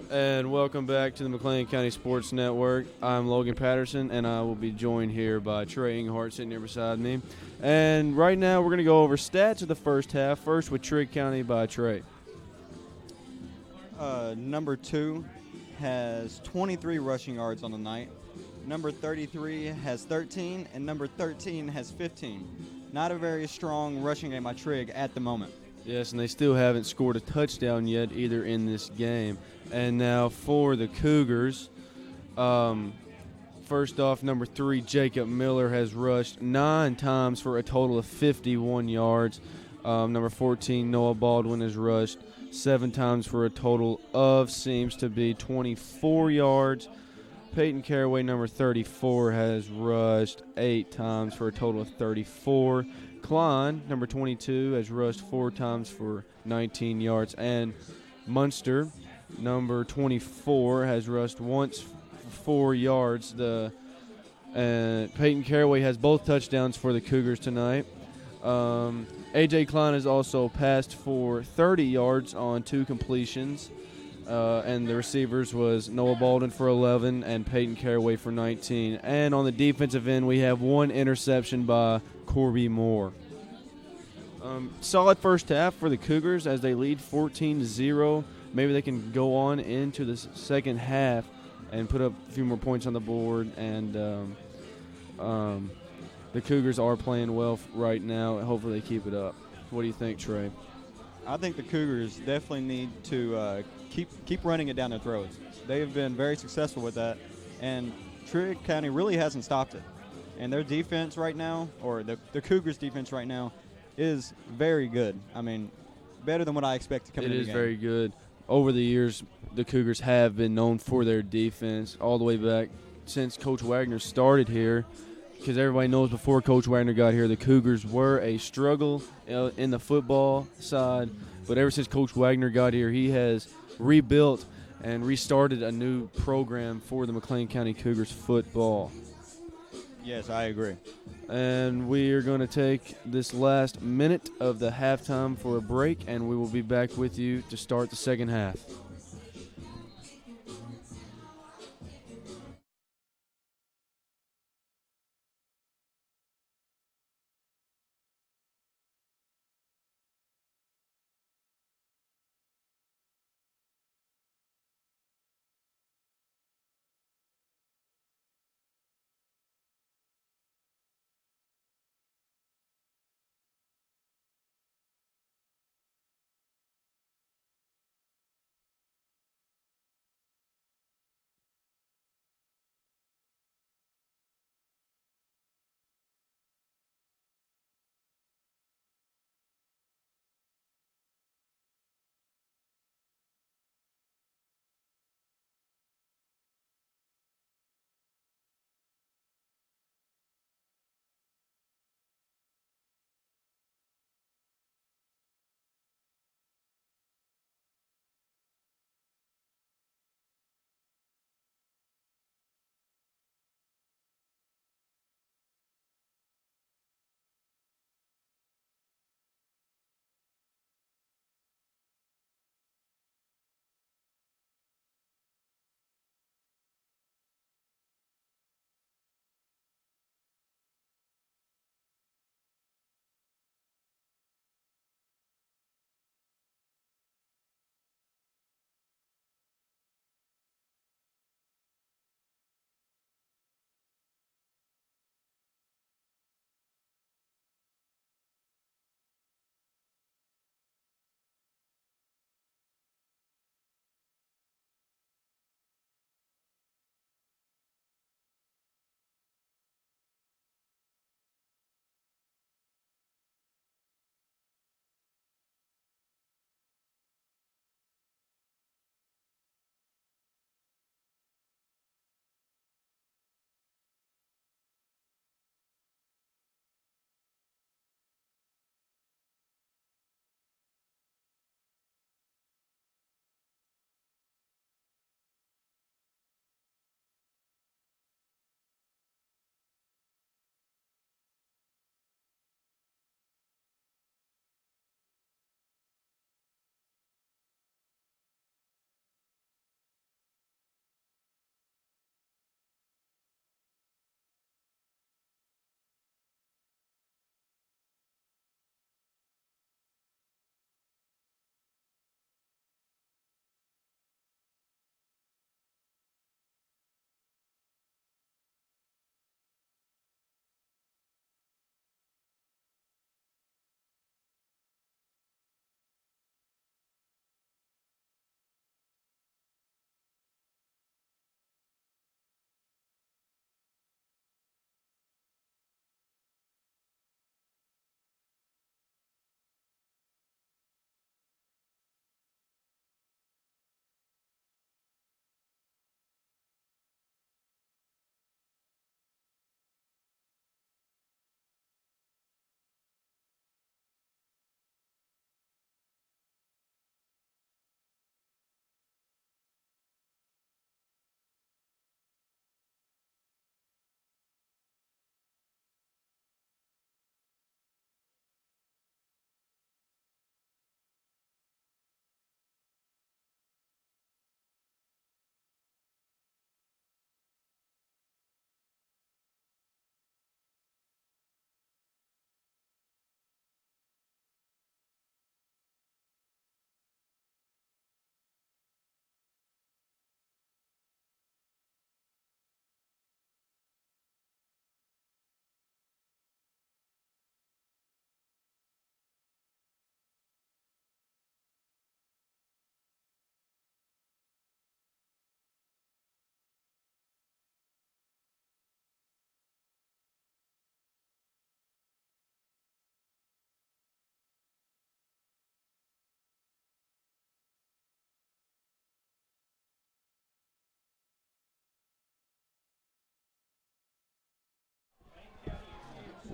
And welcome back to the McLean County Sports Network. I'm Logan Patterson, and I will be joined here by Trey Inghart sitting here beside me. And right now we're going to go over stats of the first half, first with Trigg County by Trey. Number 2 has 23 rushing yards on the night. Number 33 has 13, and number 13 has 15. Not a very strong rushing game by Trigg at the moment. Yes, and they still haven't scored a touchdown yet either in this game. And now for the Cougars, first off, number 3, Jacob Miller has rushed 9 times for a total of 51 yards. Number 14, Noah Baldwin has rushed 7 times for a total of, seems to be 24 yards. Peyton Caraway, number 34, has rushed 8 times for a total of 34. Klein, number 22, has rushed 4 times for 19 yards. And Munster, number 24, has rushed once for 4 yards. Peyton Caraway has both touchdowns for the Cougars tonight. A.J. Klein has also passed for 30 yards on 2 completions. And the receivers was Noah Baldwin for 11 and Peyton Caraway for 19. And on the defensive end, we have 1 interception by Corby Moore. Solid first half for the Cougars as they lead 14-0. Maybe they can go on into the second half and put up a few more points on the board. And the Cougars are playing well right now. Hopefully they keep it up. What do you think, Trey? I think the Cougars definitely need to keep running it down their throats. They have been very successful with that, and Trigg County really hasn't stopped it. And their defense right now, or the Cougars' defense right now, is very good. I mean, better than what I expected coming into the game. It is very good. Over the years, the Cougars have been known for their defense all the way back since Coach Wagner started here, because everybody knows before Coach Wagner got here, the Cougars were a struggle in the football side. But ever since Coach Wagner got here, he has rebuilt and restarted a new program for the McLean County Cougars football. Yes, I agree. And we are going to take this last minute of the halftime for a break, and we will be back with you to start the second half.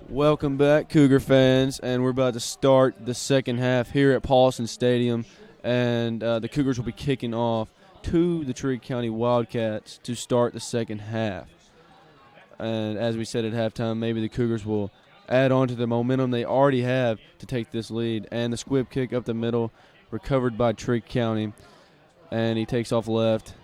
Welcome back, Cougar fans, and we're about to start the second half here at Paulson Stadium, and the Cougars will be kicking off to the Trigg County Wildcats to start the second half. And as we said at halftime, maybe the Cougars will add on to the momentum they already have to take this lead. And the squib kick up the middle, recovered by Trigg County, and he takes off left,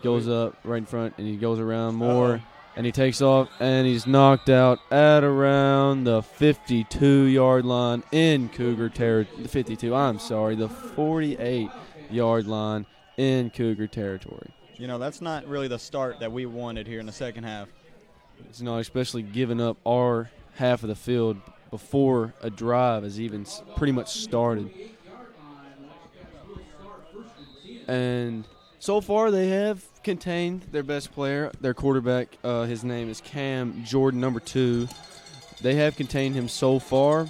goes up right in front, and he goes around more. And he takes off, and he's knocked out at around the 52-yard line in Cougar territory. The 48-yard line in Cougar territory. You know, that's not really the start that we wanted here in the second half. It's not, especially giving up our half of the field before a drive has even pretty much started. And so far, they have contained their best player, their quarterback. His name is Cam Jordan, number 2. They have contained him so far.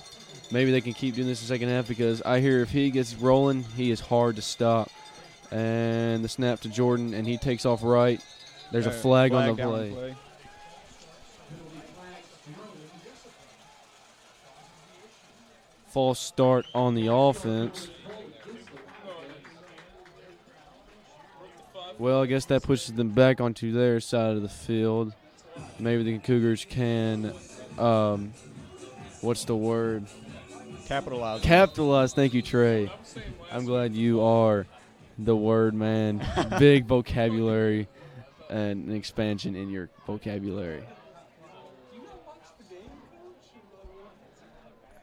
Maybe they can keep doing this in the second half, because I hear if he gets rolling, he is hard to stop. And the snap to Jordan, and he takes off right. There's a flag on the play. False start on the offense. Well, I guess that pushes them back onto their side of the field. Maybe the Cougars can, what's the word? Capitalize. Capitalize. Thank you, Trey. I'm glad you are the word man. Big vocabulary and an expansion in your vocabulary.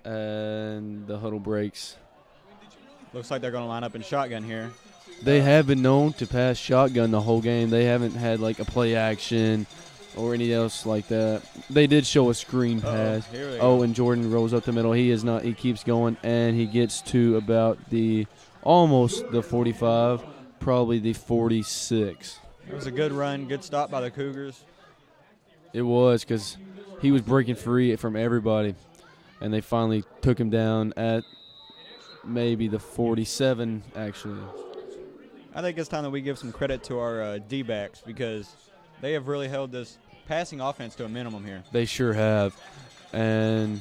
And the huddle breaks. Looks like they're going to line up in shotgun here. They have been known to pass shotgun the whole game. They haven't had like a play action or anything else like that. They did show a screen pass. And Jordan rolls up the middle. He is not. He keeps going, and he gets to about almost the 45, probably the 46. It was a good run, good stop by the Cougars. It was, because he was breaking free from everybody, and they finally took him down at maybe the 47, actually. I think it's time that we give some credit to our D-backs, because they have really held this passing offense to a minimum here. They sure have. And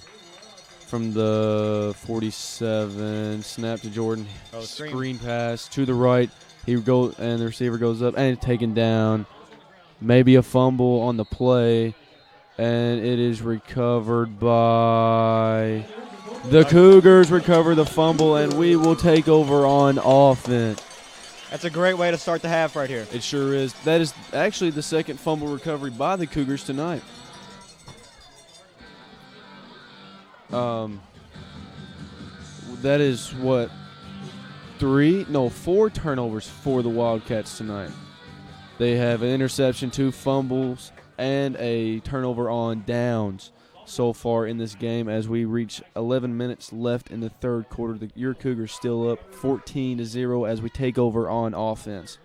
from the 47, snap to Jordan, screen pass to the right. And the receiver goes up, and it's taken down. Maybe a fumble on the play, and it is recovered by the Cougars. Recover the fumble, and we will take over on offense. That's a great way to start the half right here. It sure is. That is actually the second fumble recovery by the Cougars tonight. That is what, 4 turnovers for the Wildcats tonight. They have an interception, 2 fumbles, and a turnover on downs so far in this game, as we reach 11 minutes left in the third quarter. Your Cougars still up 14-0 as we take over on offense.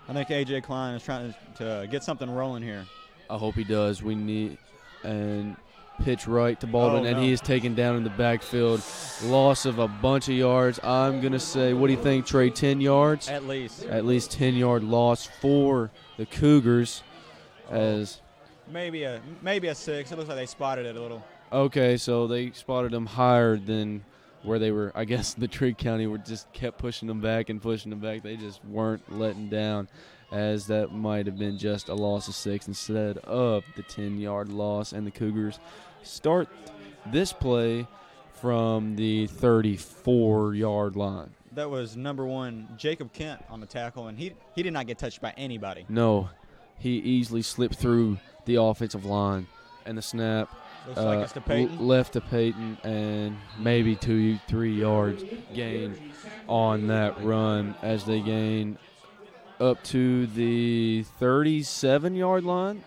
I think A.J. Klein is trying to get something rolling here. I hope he does. We need and pitch right to Baldwin, and he is taken down in the backfield. Loss of a bunch of yards. I'm going to say, what do you think, Trey, 10 yards? At least. At least 10-yard loss for the Cougars. As maybe a 6. It looks like they spotted it a little. Okay, so they spotted them higher than where they were. I guess the Trigg County just kept pushing them back and pushing them back. They just weren't letting down, as that might have been just a loss of 6 instead of the 10-yard loss. And the Cougars start this play from the 34-yard line. That was number 1, Jacob Kent, on the tackle, and he did not get touched by anybody. No, he easily slipped through the offensive line. And the snap looks like it's to Peyton. Left to Peyton, and maybe 2-3 yards gain on that run, as they gain up to the 37-yard line.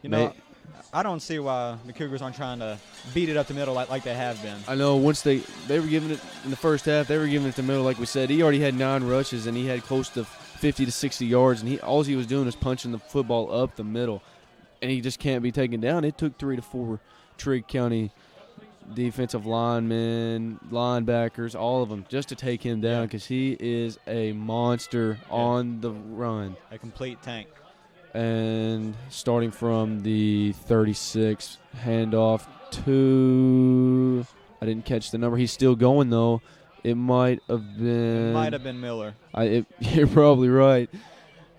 You know, I don't see why the Cougars aren't trying to beat it up the middle like they have been. I know once they were giving it in the first half, they were giving it the middle like we said. He already had 9 rushes, and he had close to 50 to 60 yards, and all he was doing was punching the football up the middle, and he just can't be taken down. It took 3 to 4 Trigg County defensive linemen, linebackers, all of them, just to take him down, because he is a monster on the run. A complete tank. And starting from the 36, handoff 2. I didn't catch the number. He's still going, though. It might have been. It might have been Miller. You're probably right.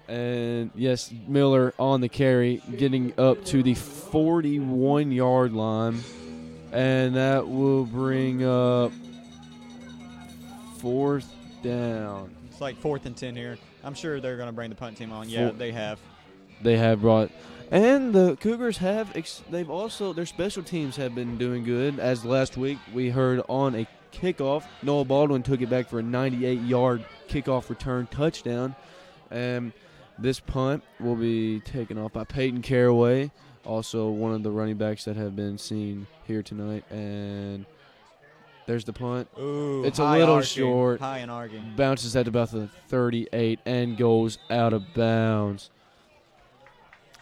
And, yes, Miller on the carry, getting up to the 41-yard line. And that will bring up 4th down. It's like 4th and 10 here. I'm sure they're going to bring the punt team on. Yeah, they have. They have brought. And the Cougars have, they've also, their special teams have been doing good. As last week we heard on a kickoff, Noah Baldwin took it back for a 98-yard kickoff return touchdown. And this punt will be taken off by Peyton Caraway, also one of the running backs that have been seen here tonight. And there's the punt. Ooh, it's a little arcing, short. High and arcing. Bounces at about the 38 and goes out of bounds.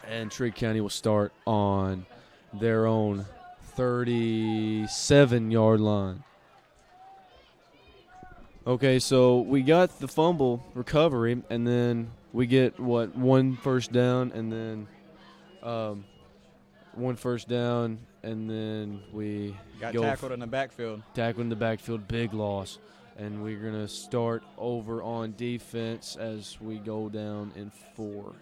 And Trigg County will start on their own 37-yard line. Okay, so we got the fumble recovery, and then we get, one first down, and then we got go tackled in the backfield. Tackled in the backfield, big loss. And we're going to start over on defense as we go down in 4.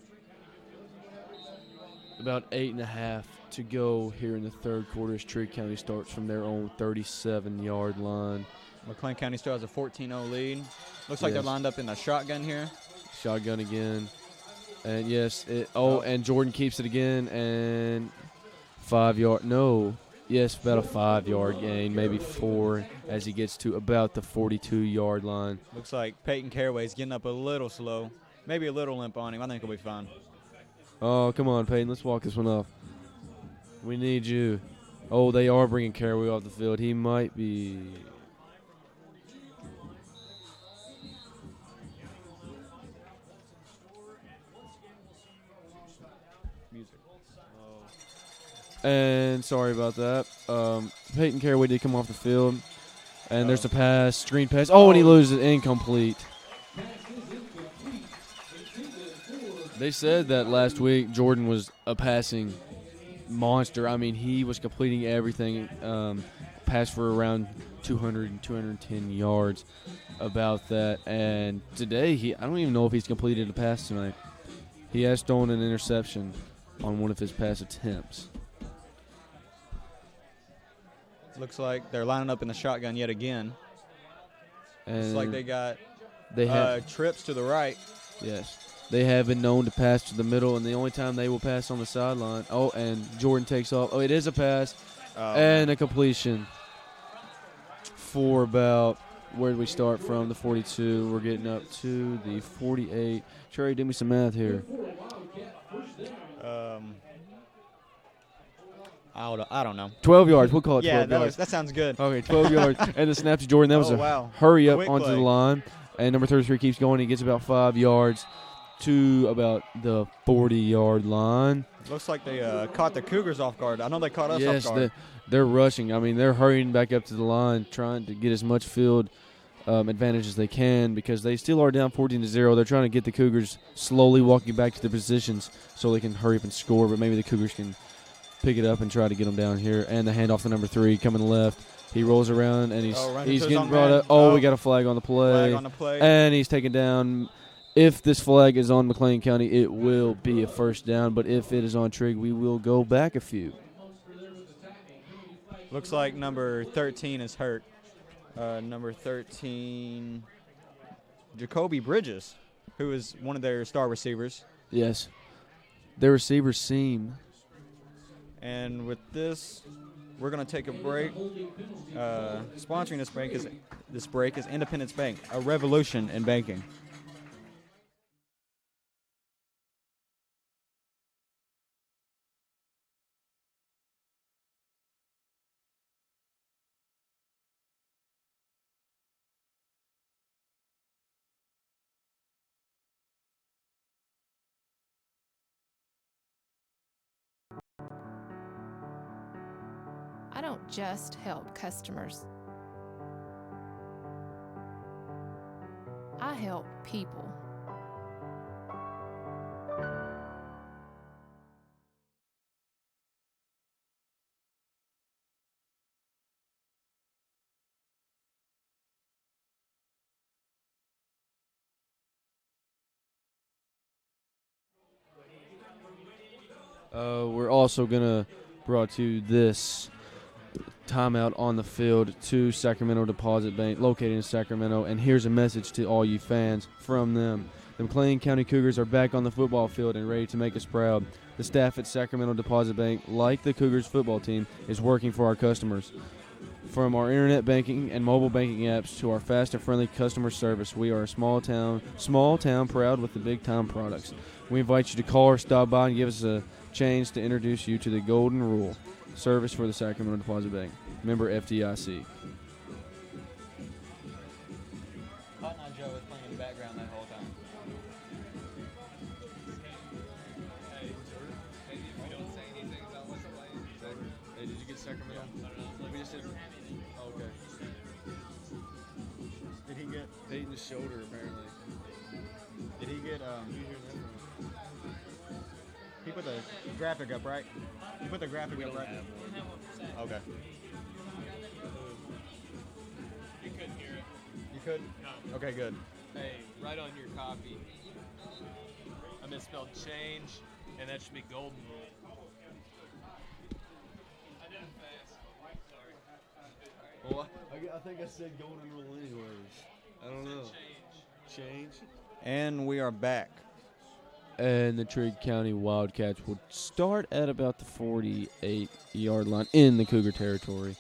About 8.5 to go here in the third quarter as Trigg County starts from their own 37-yard line. McLean County still has a 14-0 lead. Looks like they're lined up in a shotgun here. Shotgun again. And, yes, and Jordan keeps it again. And 5 yard. No. Yes, about a 5-yard gain, maybe 4 as he gets to about the 42-yard line. Looks like Peyton Caraway's getting up a little slow. Maybe a little limp on him. I think he'll be fine. Oh, come on, Peyton. Let's walk this one off. We need you. Oh, they are bringing Caraway off the field. He might be. Music. And sorry about that. Peyton Caraway did come off the field. And there's a pass, screen pass. Oh, and he loses it, incomplete. They said that last week Jordan was a passing monster. I mean, he was completing everything. Passed for around 200 and 210 yards about that. And today, I don't even know if he's completed a pass tonight. He has thrown an interception on one of his pass attempts. Looks like they're lining up in the shotgun yet again. And Looks like they got trips to the right. Yes. They have been known to pass to the middle, and the only time they will pass on the sideline. Oh, and Jordan takes off. Oh, it is a pass and a completion for about, where did we start from? The 42. We're getting up to the 48. Trey, do me some math here. I don't know. 12 yards. We'll call it 12 yards. That sounds good. Okay, 12 yards. And the snap to Jordan. That was hurry up onto the line. And number 33 keeps going. He gets about 5 yards to about the 40-yard line. Looks like they caught the Cougars off guard. I know they caught us off guard. Yes, they're rushing. I mean, they're hurrying back up to the line, trying to get as much field advantage as they can because they still are down 14-0. They're trying to get the Cougars slowly walking back to their positions so they can hurry up and score, but maybe the Cougars can pick it up and try to get them down here. And the handoff to number 3 coming left. He rolls around, and he's getting brought up. Oh, we got a flag on the play. And he's taken down. If this flag is on McLean County, it will be a first down. But if it is on Trigg, we will go back a few. Looks like number 13 is hurt. Number 13, Jacoby Bridges, who is one of their star receivers. Yes. Their receivers seem. And with this, we're going to take a break. Sponsoring this break is Independence Bank, a revolution in banking. I don't just help customers. I help people. We're also going to brought to this timeout on the field to Sacramento Deposit Bank, located in Sacramento. And here's a message to all you fans from them. The McLean County Cougars are back on the football field and ready to make us proud. The staff at Sacramento Deposit Bank, like the Cougars football team, is working for our customers. From our internet banking and mobile banking apps to our fast and friendly customer service, we are a small town proud with the big time products. We invite you to call or stop by and give us a chance to introduce you to the Golden Rule. Service for the Sacramento Deposit Bank. Member FDIC. Cotton Eye Joe was playing in the background that whole time. Hey, maybe if we don't say anything, is that what's playing? Hey, did you get Sacramento? I don't know. We just did. Oh, okay. Did he get? Beating the shoulder, apparently. Did he get? He put the graphic up, right? You put the graphic up, right? Okay. You couldn't hear it. You could? No. Okay, good. Hey, right on your copy, I misspelled change, and that should be Golden Rule. I did it fast. Sorry. Well, I think I said Golden Rule anyways. I don't know. Change. And we are back. And the Trigg County Wildcats will start at about the 48-yard line in the Cougar territory.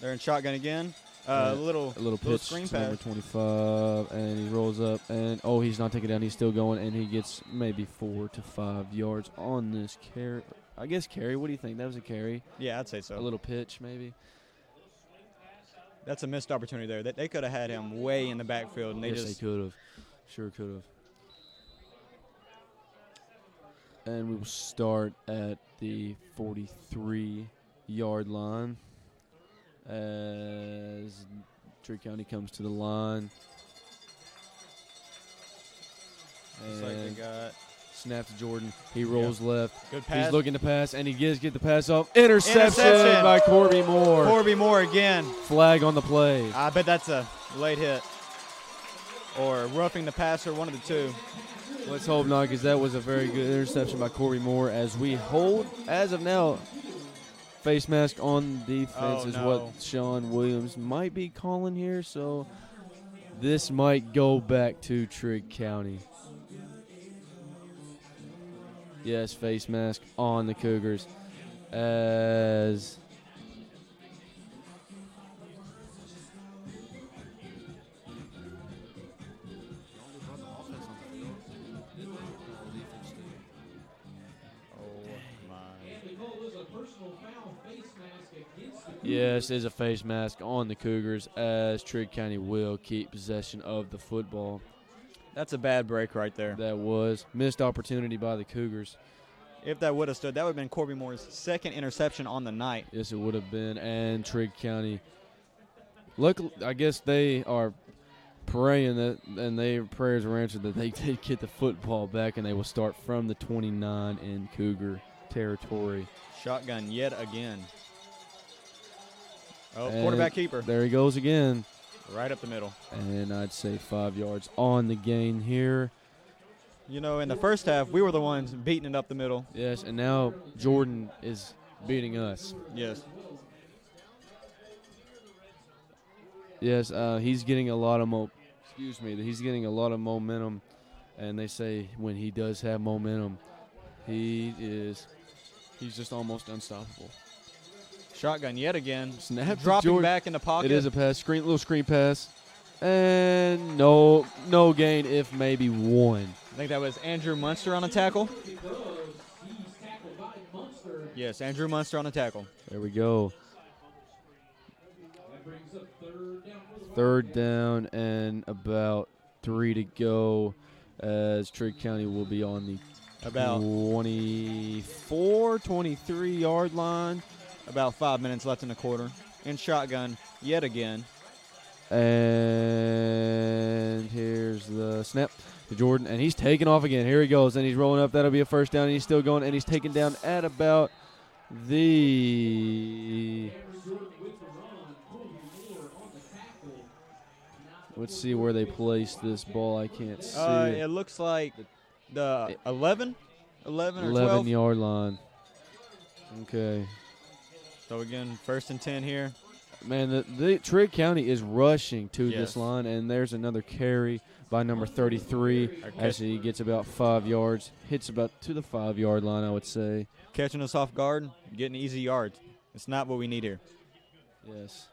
They're in shotgun again. A Little pitch screen to number pass. 25, and he rolls up, and he's not taking it down. He's still going, and he gets maybe 4 to 5 yards on this carry. I guess carry. What do you think? That was a carry. Yeah, I'd say so. A little pitch, maybe. That's a missed opportunity there. They could have had him way in the backfield, and they Yes, they could have. Sure could have. And we will start at the 43-yard line as Trigg County comes to the line. Looks like they got snap to Jordan. He rolls left. good pass. He's looking to pass, and he get the pass off. Interception Interception. by Corby Moore. Corby Moore again. Flag on the play. I bet that's a late hit or roughing the passer, one of the two. Let's hope not, because that was a very good interception by Corby Moore. As we hold, as of now, face mask on defense is what Sean Williams might be calling here. So this might go back to Trigg County. Yes, face mask on the Cougars. As yes, is a face mask on the Cougars, as Trigg County will keep possession of the football. That's a bad break right there. That was missed opportunity by the Cougars. If that would have stood, that would have been Corby Moore's second interception on the night. Yes, it would have been. And Trigg County, look, I guess they are praying that, and their prayers were answered, that they did get the football back, and they will start from the 29 in Cougar territory. Shotgun yet again. Oh, And quarterback keeper. There he goes again. Right up the middle. And I'd say 5 yards on the gain here. You know, in the first half, we were the ones beating it up the middle. Yes, and now Jordan is beating us. Yes. Yes, he's getting a lot of he's getting a lot of momentum, and they say when he does have momentum, he's just almost unstoppable. Shotgun yet again. Snap to dropping Jordan. back in the pocket. It is a pass, little screen pass, and no gain, if maybe one. I think that was Andrew Munster on a tackle. Yes, Andrew Munster on a tackle. There we go. Third down and about 3 to go, as Trigg County will be on the About 23-yard line. About 5 minutes left in the quarter. In shotgun yet again. And here's the snap to Jordan, and he's taking off again. Here he goes, and he's rolling up. That'll be a first down, and he's still going, and he's taken down at about the... Let's see where they placed this ball. I can't see It looks like the 11 11 or 12. 11-yard line. Okay. So, again, 1st and 10 here. Man, the Trigg County is rushing to Yes. this line, and there's another carry by number 33 as he gets about 5 yards, hits about to the 5-yard line, I would say. Catching us off guard, getting easy yards. It's not what we need here. Yes.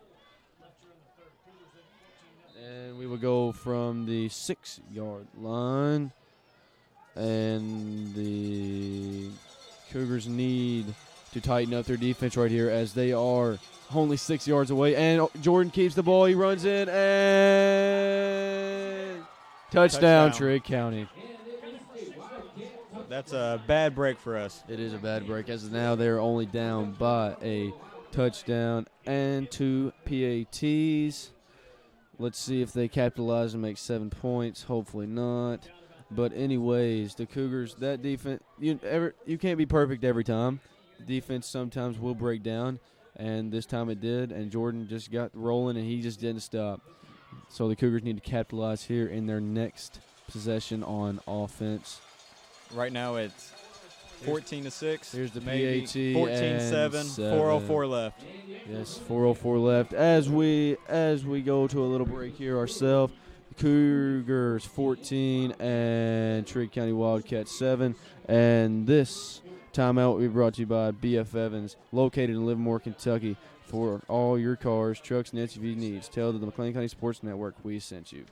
And we will go from the 6-yard line, and the Cougars need to tighten up their defense right here as they are only 6 yards away. And Jordan keeps the ball. He runs in and touchdown. Trigg County. That's a bad break for us. It is a bad break as now they're only down by a touchdown and 2 PATs. Let's see if they capitalize and make 7 points. Hopefully not. But anyways, the Cougars, that defense, you can't be perfect every time. The defense sometimes will break down, and this time it did, and Jordan just got rolling, and he just didn't stop. So the Cougars need to capitalize here in their next possession on offense. Right now it's 14-6. Here's the maybe PAT. 14-7, 4:04 left. Yes, 4:04 left. As we go to a little break here ourselves, Cougars 14 and Trigg County Wildcats 7. And this timeout will be brought to you by BF Evans, located in Livermore, Kentucky, for all your cars, trucks, and SUV needs. Tell the McLean County Sports Network we sent you.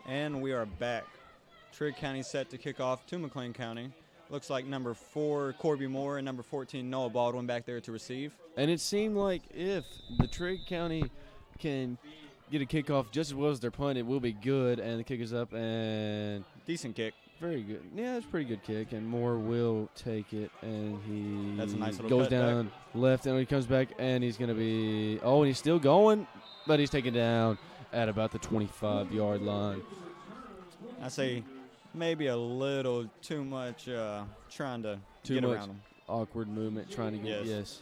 And we are back. Trigg County set to kick off to McLean County. Looks like number 4, Corby Moore, and number 14, Noah Baldwin back there to receive. And it seemed like if the Trigg County can get a kickoff just as well as their punt, it will be good. And the kick is up and Decent kick. very good. Yeah, it's a pretty good kick. And Moore will take it. And he That's a nice little goes cut down back. left. And he comes back and he's going to be – oh, and he's still going. But he's taken down at about the 25-yard line. I say maybe a little too much trying to get much around him. awkward movement trying to get yes.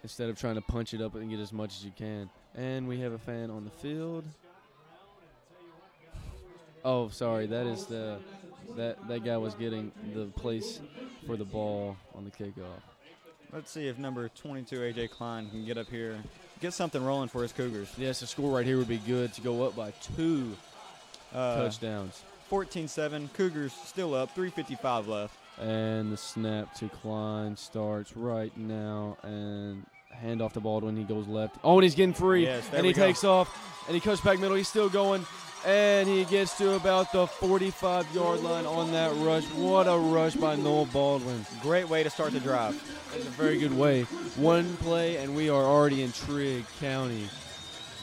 Instead of trying to punch it up and get as much as you can. And we have a fan on the field. Oh, sorry, that is that guy was getting the place for the ball on the kickoff. Let's see if number 22, A.J. Klein, can get up here, get something rolling for his Cougars. Yes, a score right here would be good to go up by 2 touchdowns. 14-7, Cougars still up, 3:55 left. And the snap to Klein starts right now, and hand off to Baldwin. He goes left. Oh, and he's getting free. Yes, there and we he go. takes off, and he comes back middle. He's still going, and he gets to about the 45-yard line on that rush. What a rush by Noah Baldwin. Great way to start the drive. That's a very good way. One play, and we are already in Trigg County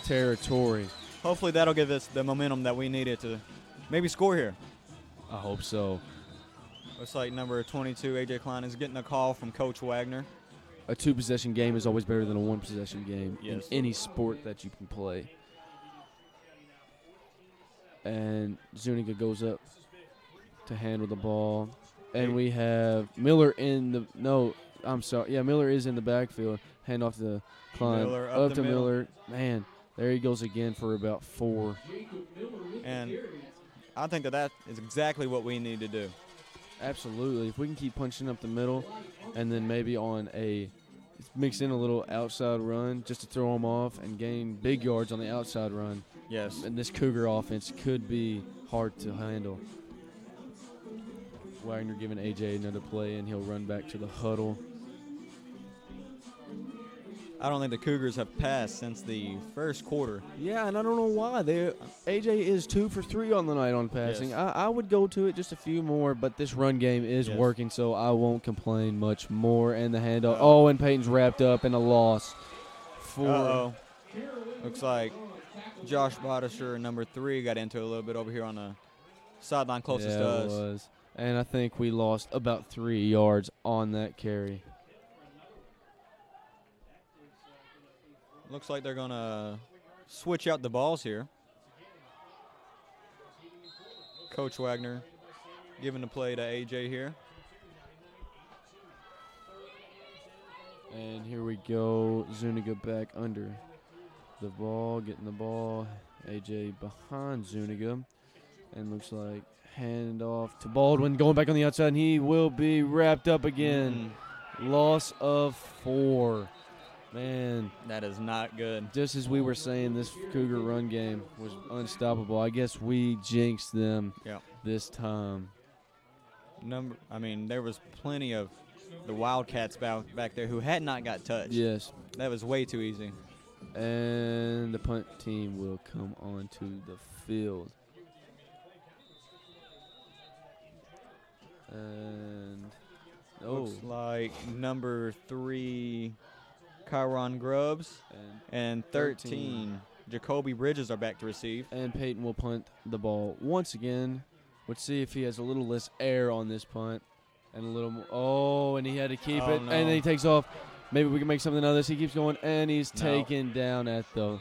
territory. Hopefully that'll give us the momentum that we needed to maybe score here. I hope so. Looks like number 22, A.J. Klein, is getting a call from Coach Wagner. A 2-possession game is always better than a 1-possession game Yes. in any sport that you can play. And Zuniga goes up to handle the ball. And we have Miller in the – no, I'm sorry. Yeah, Miller is in the backfield. Hand off to Klein. Miller up up the to middle. Miller. Man, there he goes again for about 4. And I think that is exactly what we need to do. Absolutely. If we can keep punching up the middle and then maybe on a mix in a little outside run just to throw them off and gain big yards on the outside run. Yes. And this Cougar offense could be hard to handle. Wagner giving AJ another play, and he'll run back to the huddle. I don't think the Cougars have passed since the first quarter. Yeah, and I don't know why. AJ is 2 for 3 on the night on passing. Yes. I would go to it just a few more, but this run game is working, so I won't complain much more. And the handoff. Oh, and Peyton's wrapped up in a loss. Looks like Josh Bodisher, number 3, got into it a little bit over here on the sideline closest to us. It was. And I think we lost about 3 yards on that carry. Looks like they're going to switch out the balls here. Coach Wagner giving the play to AJ here. And here we go. Zuniga back under the ball, getting the ball. AJ behind Zuniga. And looks like handoff to Baldwin, going back on the outside, and he will be wrapped up again. Loss of 4. Man, that is not good. Just as we were saying, this Cougar run game was unstoppable. I guess we jinxed them this time. There was plenty of the Wildcats back there who had not got touched. Yes. That was way too easy. And the punt team will come onto the field. And looks like number 3, Kyron Grubbs, and 13, Jacoby Bridges are back to receive. And Peyton will punt the ball once again. Let's see if he has a little less air on this punt. And a little more. Oh, and he had to keep it. No. And then he takes off. Maybe we can make something out of this. He keeps going, and he's taken down at the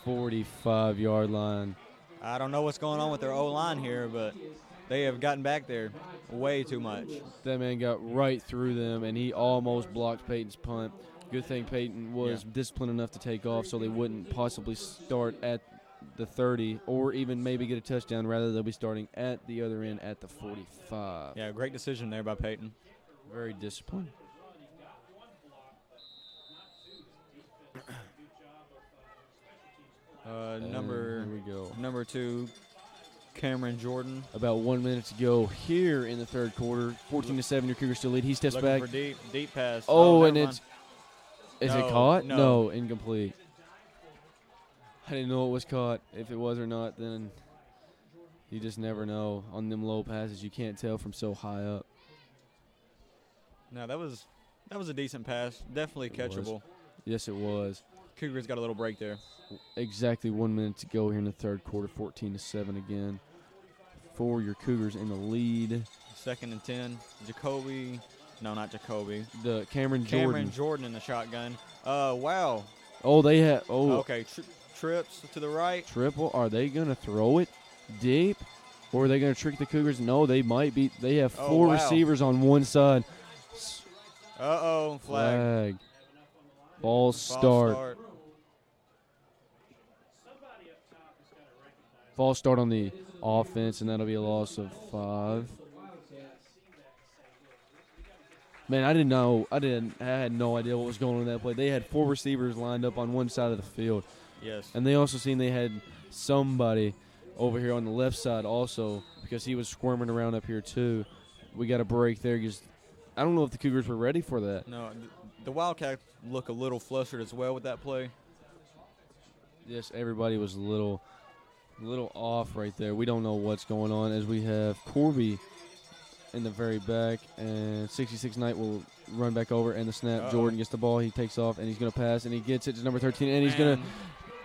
45-yard line. I don't know what's going on with their O-line here, but they have gotten back there way too much. That man got right through them, and he almost blocked Peyton's punt. Good thing Peyton was disciplined enough to take off so they wouldn't possibly start at the 30 or even maybe get a touchdown. Rather, they'll be starting at the other end at the 45. Yeah, great decision there by Peyton. Very disciplined. Number 2, Cameron Jordan. About 1 minute to go here in the third quarter. 14-7, your Cougars still lead. He steps back. For deep pass. Oh, and is it caught? No, incomplete. I didn't know it was caught. If it was or not, then you just never know. On them low passes, you can't tell from so high up. No, that was a decent pass. Definitely catchable. Yes, it was. Cougars got a little break there. Exactly 1 minute to go here in the third quarter. 14-7 again for your Cougars in the lead. 2nd and 10. Jacoby. No, not Jacoby. The Cameron Jordan in the shotgun. Wow. Oh, they have. Oh. Okay. Trips to the right. Triple. Are they going to throw it deep, or are they going to trick the Cougars? No, they might be. They have 4 receivers on one side. Flag. Ball start. Ball start on the offense, and that'll be a loss of 5. Man, I didn't know. I had no idea what was going on in that play. They had 4 receivers lined up on one side of the field. Yes. And they also seen they had somebody over here on the left side also because he was squirming around up here too. We got a break there because I don't know if the Cougars were ready for that. No, the Wildcats look a little flustered as well with that play. Yes, everybody was a little off right there. We don't know what's going on as we have Corby in the very back, and 66 Knight will run back over, and the snap. Jordan gets the ball. He takes off, and he's going to pass, and he gets it to number 13, and he's going to –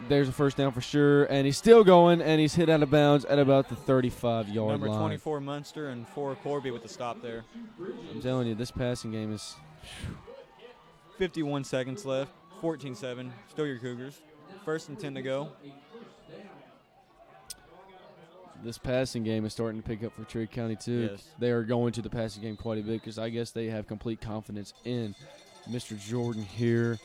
there's a first down for sure, and he's still going, and he's hit out of bounds at about the 35-yard line. Number 24 Munster and 4 Corby with the stop there. I'm telling you, this passing game is – 51 seconds left, 14-7, still your Cougars. 1st and 10 to go. This passing game is starting to pick up for Trigg County, too. Yes. They are going to the passing game quite a bit because I guess they have complete confidence in Mr. Jordan here.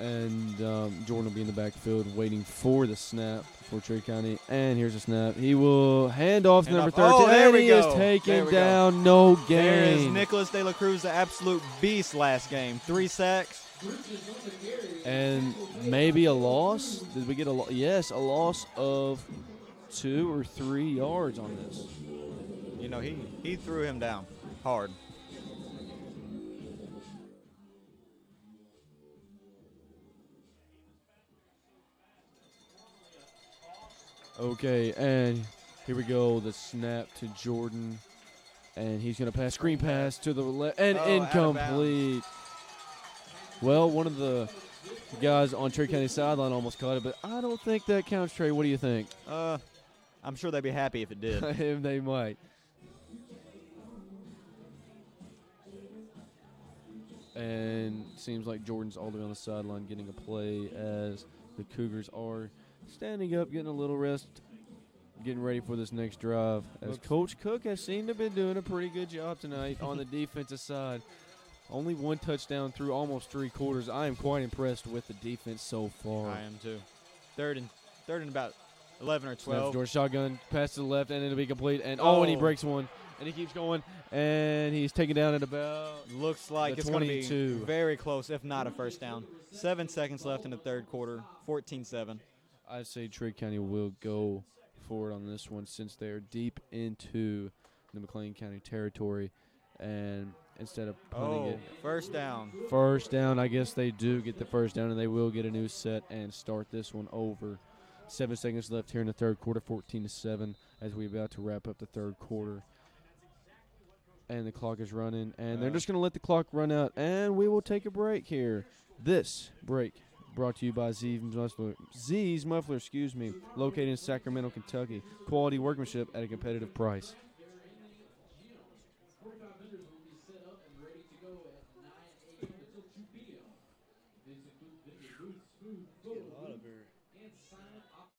And Jordan will be in the backfield waiting for the snap for Trigg County. And here's a snap. He will hand off to number 13. Oh, there and we he go. is taken down. Go. No gain. There is Nicholas De La Cruz, the absolute beast last game. 3 sacks. And maybe a loss. Did we get a loss? Yes, a loss of 2 or 3 yards on this. you know, he threw him down hard. Okay, and here we go. The snap to Jordan. And he's going to pass, screen pass to the left, and incomplete. Well, one of the guys on Trigg County sideline almost caught it, but I don't think that counts, Trey. What do you think? I'm sure they'd be happy if it did. They might. And seems like Jordan's all the way on the sideline getting a play as the Cougars are standing up, getting a little rest, getting ready for this next drive. As Coach Cook has seemed to have been doing a pretty good job tonight on the defensive side. Only one touchdown through almost 3 quarters. I am quite impressed with the defense so far. I am too. Third and about 11 or 12. George shotgun, pass to the left, and it'll be complete. And and he breaks one. And he keeps going, and he's taken down at about looks like it's going to be very close, if not a first down. 7 seconds left in the third quarter, 14-7. I'd say Trigg County will go forward on this one since they're deep into the McLean County territory. And instead of punting it. First down. First down. I guess they do get the first down, and they will get a new set and start this one over. 7 seconds left here in the third quarter, 14-7, as we're about to wrap up the third quarter. And the clock is running, and they're just going to let the clock run out, and we will take a break here. This break brought to you by Z's Muffler, located in Sacramento, Kentucky. Quality workmanship at a competitive price. 45 vendors will be set up and ready to go at 9 a.m. until 2 p.m. These include vendor booths, food, photo booth, and sign up.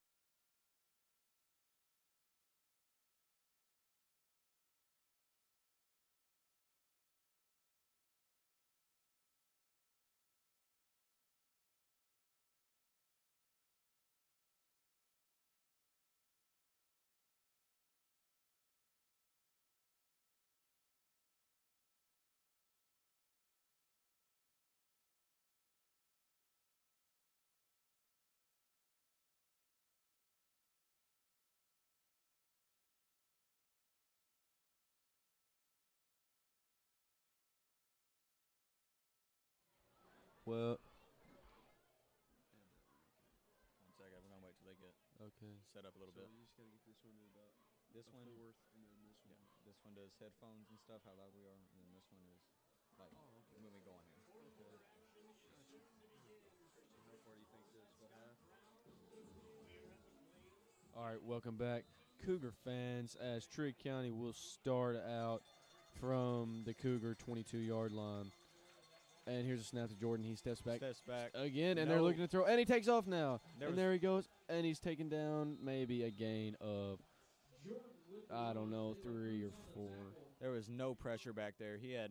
Well, 1 second, we're going to wait till they get set up a little bit. You just got to get this one to about This one, fourth, and then this one. yeah, this one does headphones and stuff, how loud we are, and then this one is like when we go on here. Okay. Gotcha. So how far do you think this? About half? All right, welcome back, Cougar fans, as Trigg County will start out from the Cougar 22-yard line. And here's a snap to Jordan. He steps back again, and they're looking to throw. And he takes off now. There he goes. And he's taken down maybe a gain of, I don't know, 3 or 4. There was no pressure back there. He had,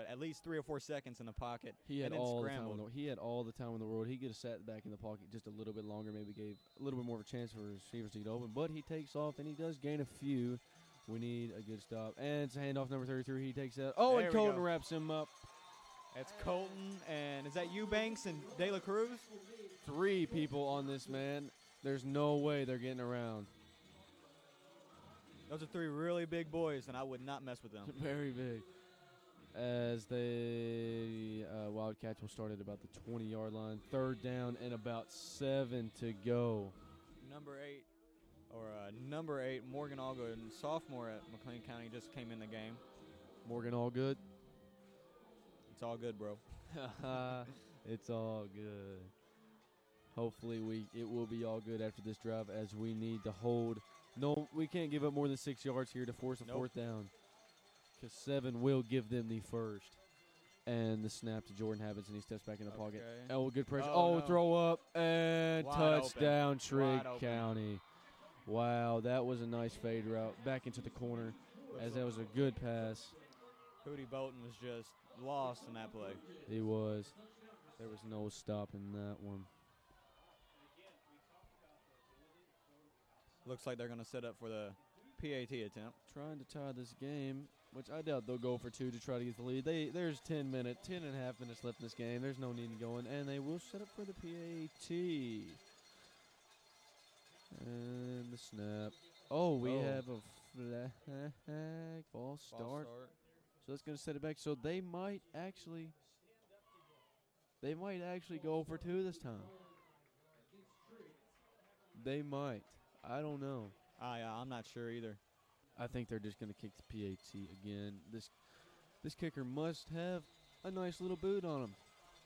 at least 3 or 4 seconds in the pocket. He had all scrambled. he had all the time in the world. He could have sat back in the pocket just a little bit longer, maybe gave a little bit more of a chance for receivers to get open. But he takes off, and he does gain a few. We need a good stop. And it's a handoff, number 33. He takes out. Oh, and Colton wraps him up. That's Colton, and is that Eubanks and De La Cruz? 3 people on this man. There's no way they're getting around. Those are 3 really big boys, and I would not mess with them. Very big. As they Wildcats will start at about the 20-yard line. Third down and about 7 to go. Number 8, Morgan Allgood, sophomore at McLean County, just came in the game. Morgan Allgood. It's all good, bro. It's all good. Hopefully it will be all good after this drive, as we need to hold. No, we can't give up more than 6 yards here to force a fourth down, because 7 will give them the first. And the snap to Jordan happens, and he steps back in the pocket. Oh, good pressure. No. Throw up, and touchdown, Trigg County. Wow, that was a nice fade route back into the corner, as that was a good pass. Hootie Bolton was just lost in that play. He was. There was no stopping that one. Looks like they're going to set up for the PAT attempt. Trying to tie this game, which I doubt they'll go for 2 to try to get the lead. There's 10 and a half minutes left in this game. There's no need in going, and they will set up for the PAT. And the snap. We have a flag. False start. So that's going to set it back. So they might actually go for 2 this time. They might. I don't know. I'm not sure either. I think they're just going to kick the PAT again. This kicker must have a nice little boot on him.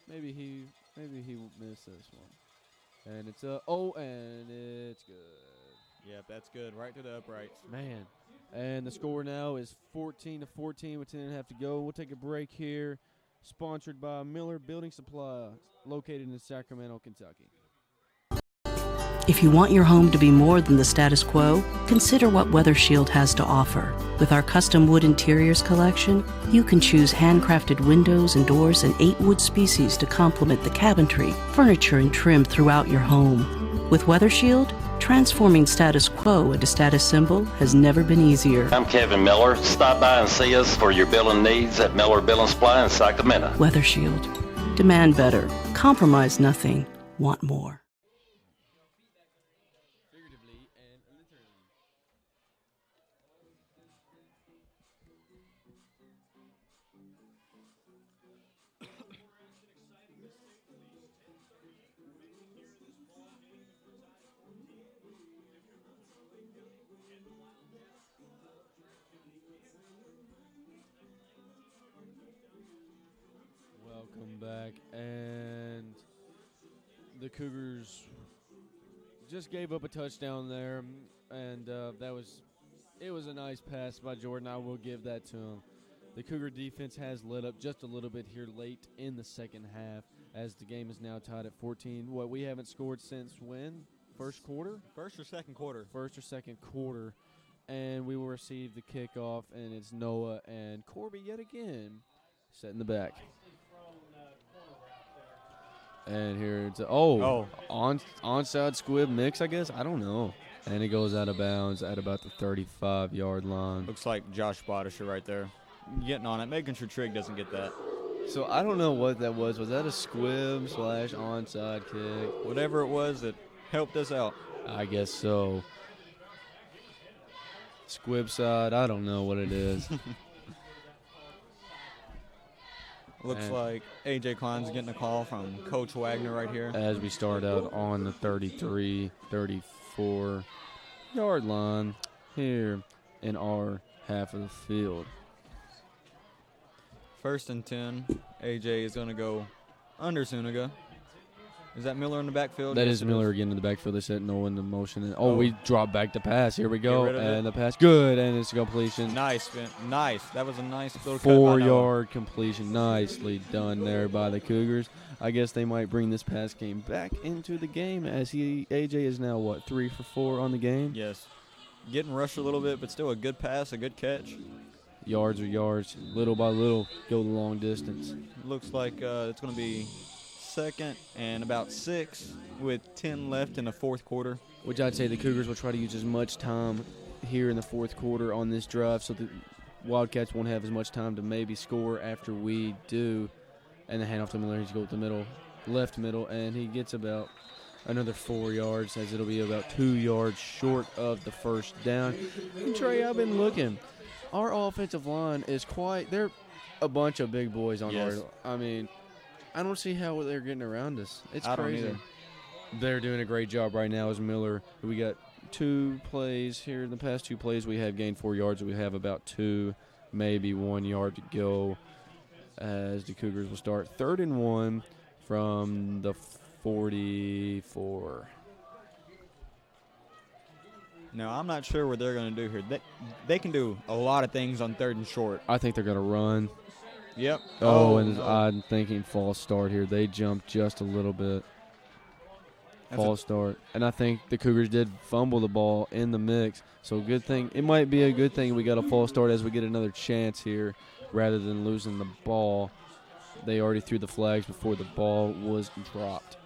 Maybe he won't miss this one. And it's and it's good. Yep, that's good. Right to the uprights. Man. And the score now is 14-14 with 10 and a half to go. We'll take a break here. Sponsored by Miller Building Supplies, located in Sacramento, Kentucky. If you want your home to be more than the status quo, consider what WeatherShield has to offer. With our custom wood interiors collection, you can choose handcrafted windows and doors and 8 wood species to complement the cabinetry, furniture, and trim throughout your home. With WeatherShield, transforming status quo into status symbol has never been easier. I'm Kevin Miller. Stop by and see us for your building needs at Miller Building Supply in Sacramento. WeatherShield. Demand better. Compromise nothing. Want more. Figuratively and literally. Welcome back, and the Cougars just gave up a touchdown there, and it was a nice pass by Jordan. I will give that to him. The Cougar defense has let up just a little bit here late in the second half, as the game is now tied at 14. We haven't scored since when? First quarter? First or second quarter? First or second quarter, and we will receive the kickoff, and it's Noah and Corby yet again setting the back. And here it's onside squib mix, I guess. I don't know. And it goes out of bounds at about the 35-yard line. Looks like Josh Bodisher right there, getting on it, making sure Trigg doesn't get that. So I don't know what that was. Was that a squib / onside kick? Whatever it was, it helped us out. I guess so. Squib side, I don't know what it is. Looks like A.J. Klein's getting a call from Coach Wagner right here. As we start out on the 33, 34-yard line here in our half of the field. 1st and 10. A.J. is going to go under Zuniga. Is that Miller in the backfield? That is Miller again in the backfield. They set Noah into motion. And, we drop back to pass. Here we go. And the pass, good. And it's a completion. Nice. That was a nice little 4-yard completion. Nicely done there by the Cougars. I guess they might bring this pass game back into the game as AJ is now, 3 for 4 on the game? Yes. Getting rushed a little bit, but still a good pass, a good catch. Yards are yards. Little by little, go the long distance. Looks like it's going to be 2nd and about 6 with 10 left in the 4th quarter. Which I'd say the Cougars will try to use as much time here in the 4th quarter on this drive so the Wildcats won't have as much time to maybe score after we do. And the handoff to Miller, he's going to the left middle, and he gets about another 4 yards as it'll be about 2 yards short of the first down. And Trey, I've been looking. Our offensive line is they're a bunch of big boys on yes. I don't see how they're getting around us. It's I crazy. Don't either. They're doing a great job right now as Miller. We got 2 plays here. In the past 2 plays, we have gained 4 yards. We have about 2, maybe 1 yard to go as the Cougars will start 3rd and 1 from the 44. No, I'm not sure what they're going to do here. They can do a lot of things on 3rd and short. I think they're going to run. Yep. I'm thinking false start here. They jumped just a little bit. False start. And I think the Cougars did fumble the ball in the mix. So good thing. It might be a good thing we got a false start as we get another chance here rather than losing the ball. They already threw the flags before the ball was dropped.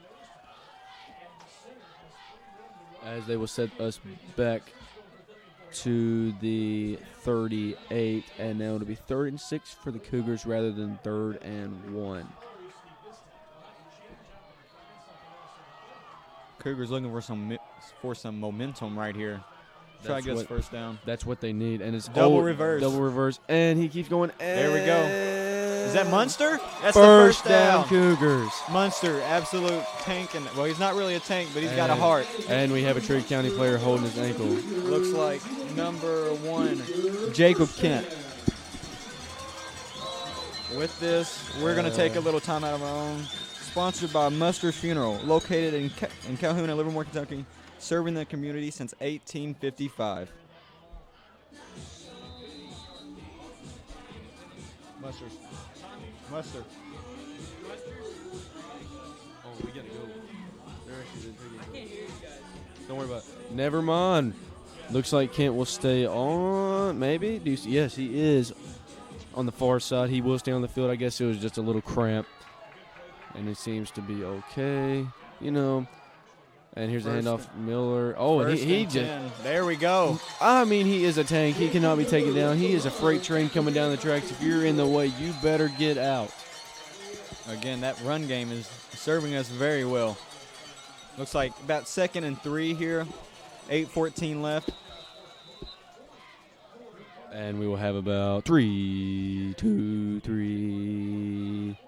As they will set us back to the 38, and now it'll be 3rd and 6 for the Cougars rather than 3rd and 1. Cougars looking for some momentum right here. Try to get us first down. That's what they need. And it's double reverse. Double reverse. And he keeps going. There we go. Is that Munster? That's First the first down. Cougars. Munster, absolute tank. Well, he's not really a tank, but he's got a heart. And we have a Trigg County player holding his ankle. Looks like number 1, Jacob Kent. With this, we're going to take a little time out of our own. Sponsored by Muster's Funeral, located in Calhoun and Livermore, Kentucky, serving the community since 1855. Muster. Oh, we gotta go. Don't worry about it. Never mind. Looks like Kent will stay on, maybe? Yes, he is on the far side. He will stay on the field. I guess it was just a little cramp. And it seems to be okay, you know. And here's a handoff, Miller. Oh, and he just. There we go. I mean, he is a tank. He cannot be taken down. He is a freight train coming down the tracks. If you're in the way, you better get out. Again, that run game is serving us very well. Looks like about 2nd and 3 here. 8:14 left. And we will have about 3, 2, 3,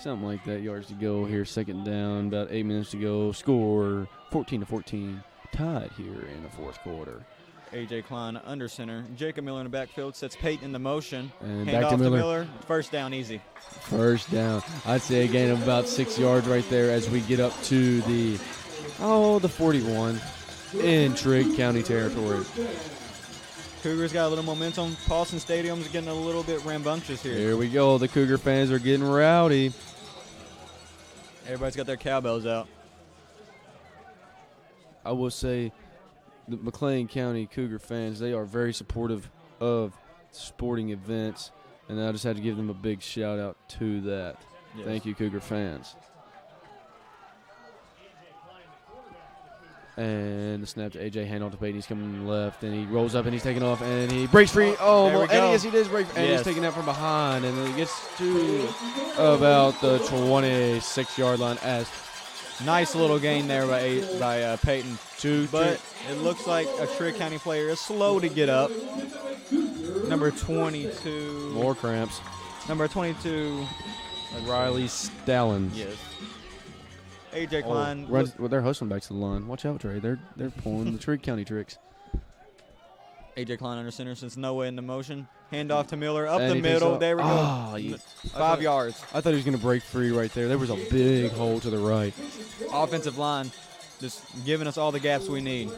something like that yards to go here. 2nd down, about 8 minutes to go. Score 14-14, tied here in the 4th quarter. A.J. Klein under center. Jacob Miller in the backfield sets Peyton in the motion. And hand back off to Miller. First down, easy. First down. I'd say a gain of about 6 yards right there as we get up to the 41 in Trigg County territory. Cougars got a little momentum. Paulson Stadium's getting a little bit rambunctious here. Here we go. The Cougar fans are getting rowdy. Everybody's got their cowbells out. I will say the McLean County Cougar fans, they are very supportive of sporting events, and I just had to give them a big shout out to that. Yes. Thank you, Cougar fans. And the snap to A.J. Handoff to Peyton. He's coming left, and he rolls up, and he's taking off, and he breaks free. Oh, and yes, he does break free. And he's taking out from behind, and then he gets to about the 26-yard line. As nice little gain there by Peyton. But it looks like a Trigg County player is slow to get up. Number 22. More cramps. Number 22. Riley Stallings. Yes. A.J. Klein. They're hustling back to the line. Watch out, Trey. They're pulling the Trigg County tricks. A.J. Klein under center since Noah in the motion. Handoff to Miller up the middle. There we go. 5 yards. I thought he was going to break free right there. There was a big hole to the right. Offensive line just giving us all the gaps we need.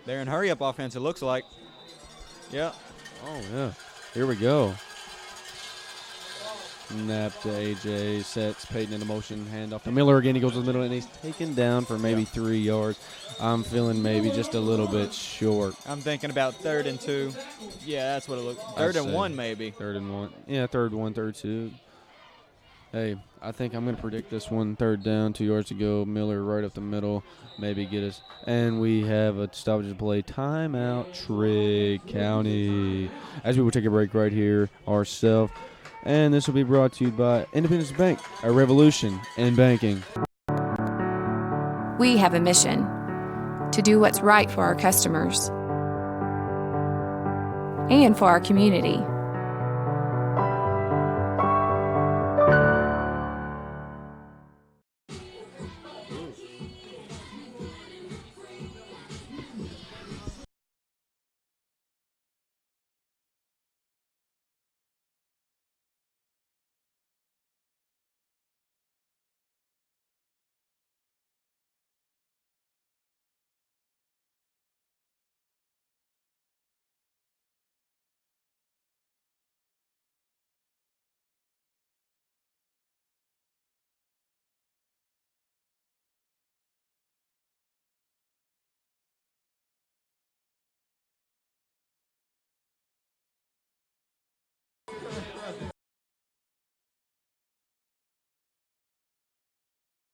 They're in hurry-up offense, it looks like. Yeah. Oh, yeah. Here we go. Snap to A.J. Sets Peyton into motion. Handoff to Miller again. He goes to the middle, and he's taken down for maybe 3 yards. I'm feeling maybe just a little bit short. I'm thinking about 3rd and 2. Yeah, that's what it looks. 3rd and 1 maybe. 3rd and 1. Yeah, 3rd 1, 3rd 2. Hey, I think I'm going to predict this one. 3rd down, 2 yards to go. Miller right up the middle. Maybe get us. And we have a stoppage of play. Timeout, Trigg County. As we will take a break right here ourselves. And this will be brought to you by Independence Bank, a revolution in banking. We have a mission to do what's right for our customers and for our community.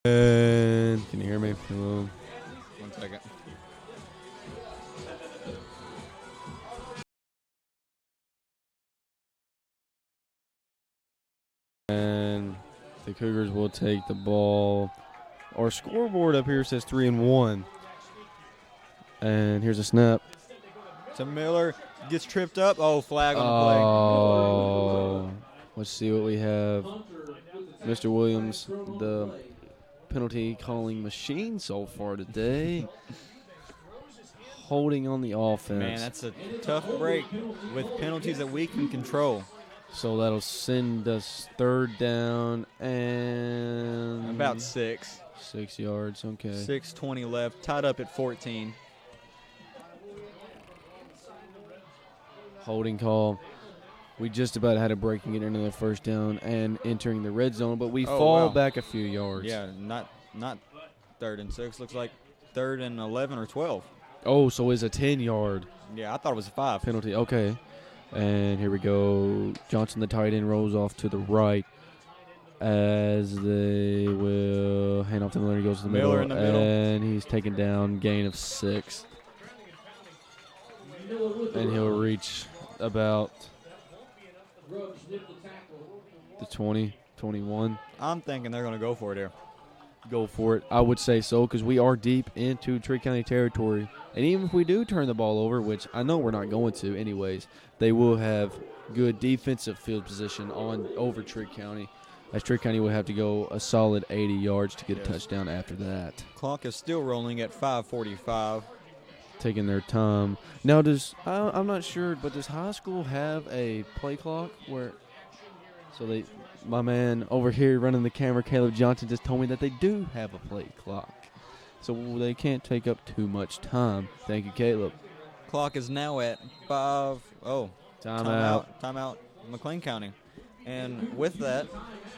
And can you hear me? Hello. 1 second. And the Cougars will take the ball. Our scoreboard up here says 3-1. And here's a snap. To Miller. Gets tripped up. Oh, flag on the play. Oh, let's see what we have. Mr. Williams, the penalty calling machine so far today. Holding on the offense. Man, that's a tough break with penalties that we can control. So that'll send us third down and About 6. 6 yards. Okay. 6:20 left. Tied up at 14. Holding call. We just about had a break and get into the first down and entering the red zone, but we fall back a few yards. Yeah, not 3rd and 6. Looks like 3rd and 11 or 12. Oh, so it's a 10-yard Yeah, I thought it was a 5. penalty. Okay. And here we go. Johnson, the tight end, rolls off to the right as they will hand off to Miller. He goes to the Miller middle. in the middle. And he's taken down, gain of 6. And he'll reach about the 20, 21. I'm thinking they're going to go for it here. Go for it. I would say so because we are deep into Trigg County territory. And even if we do turn the ball over, which I know we're not going to anyways, they will have good defensive field position on over Trigg County, as Trigg County will have to go a solid 80 yards to get a touchdown after that. Clock is still rolling at 5:45. Taking their time. Now, I'm not sure, but does high school have a play clock where – so my man over here running the camera, Caleb Johnson, just told me that they do have a play clock. So they can't take up too much time. Thank you, Caleb. Clock is now at 5. Oh, timeout, McLean County. And with that,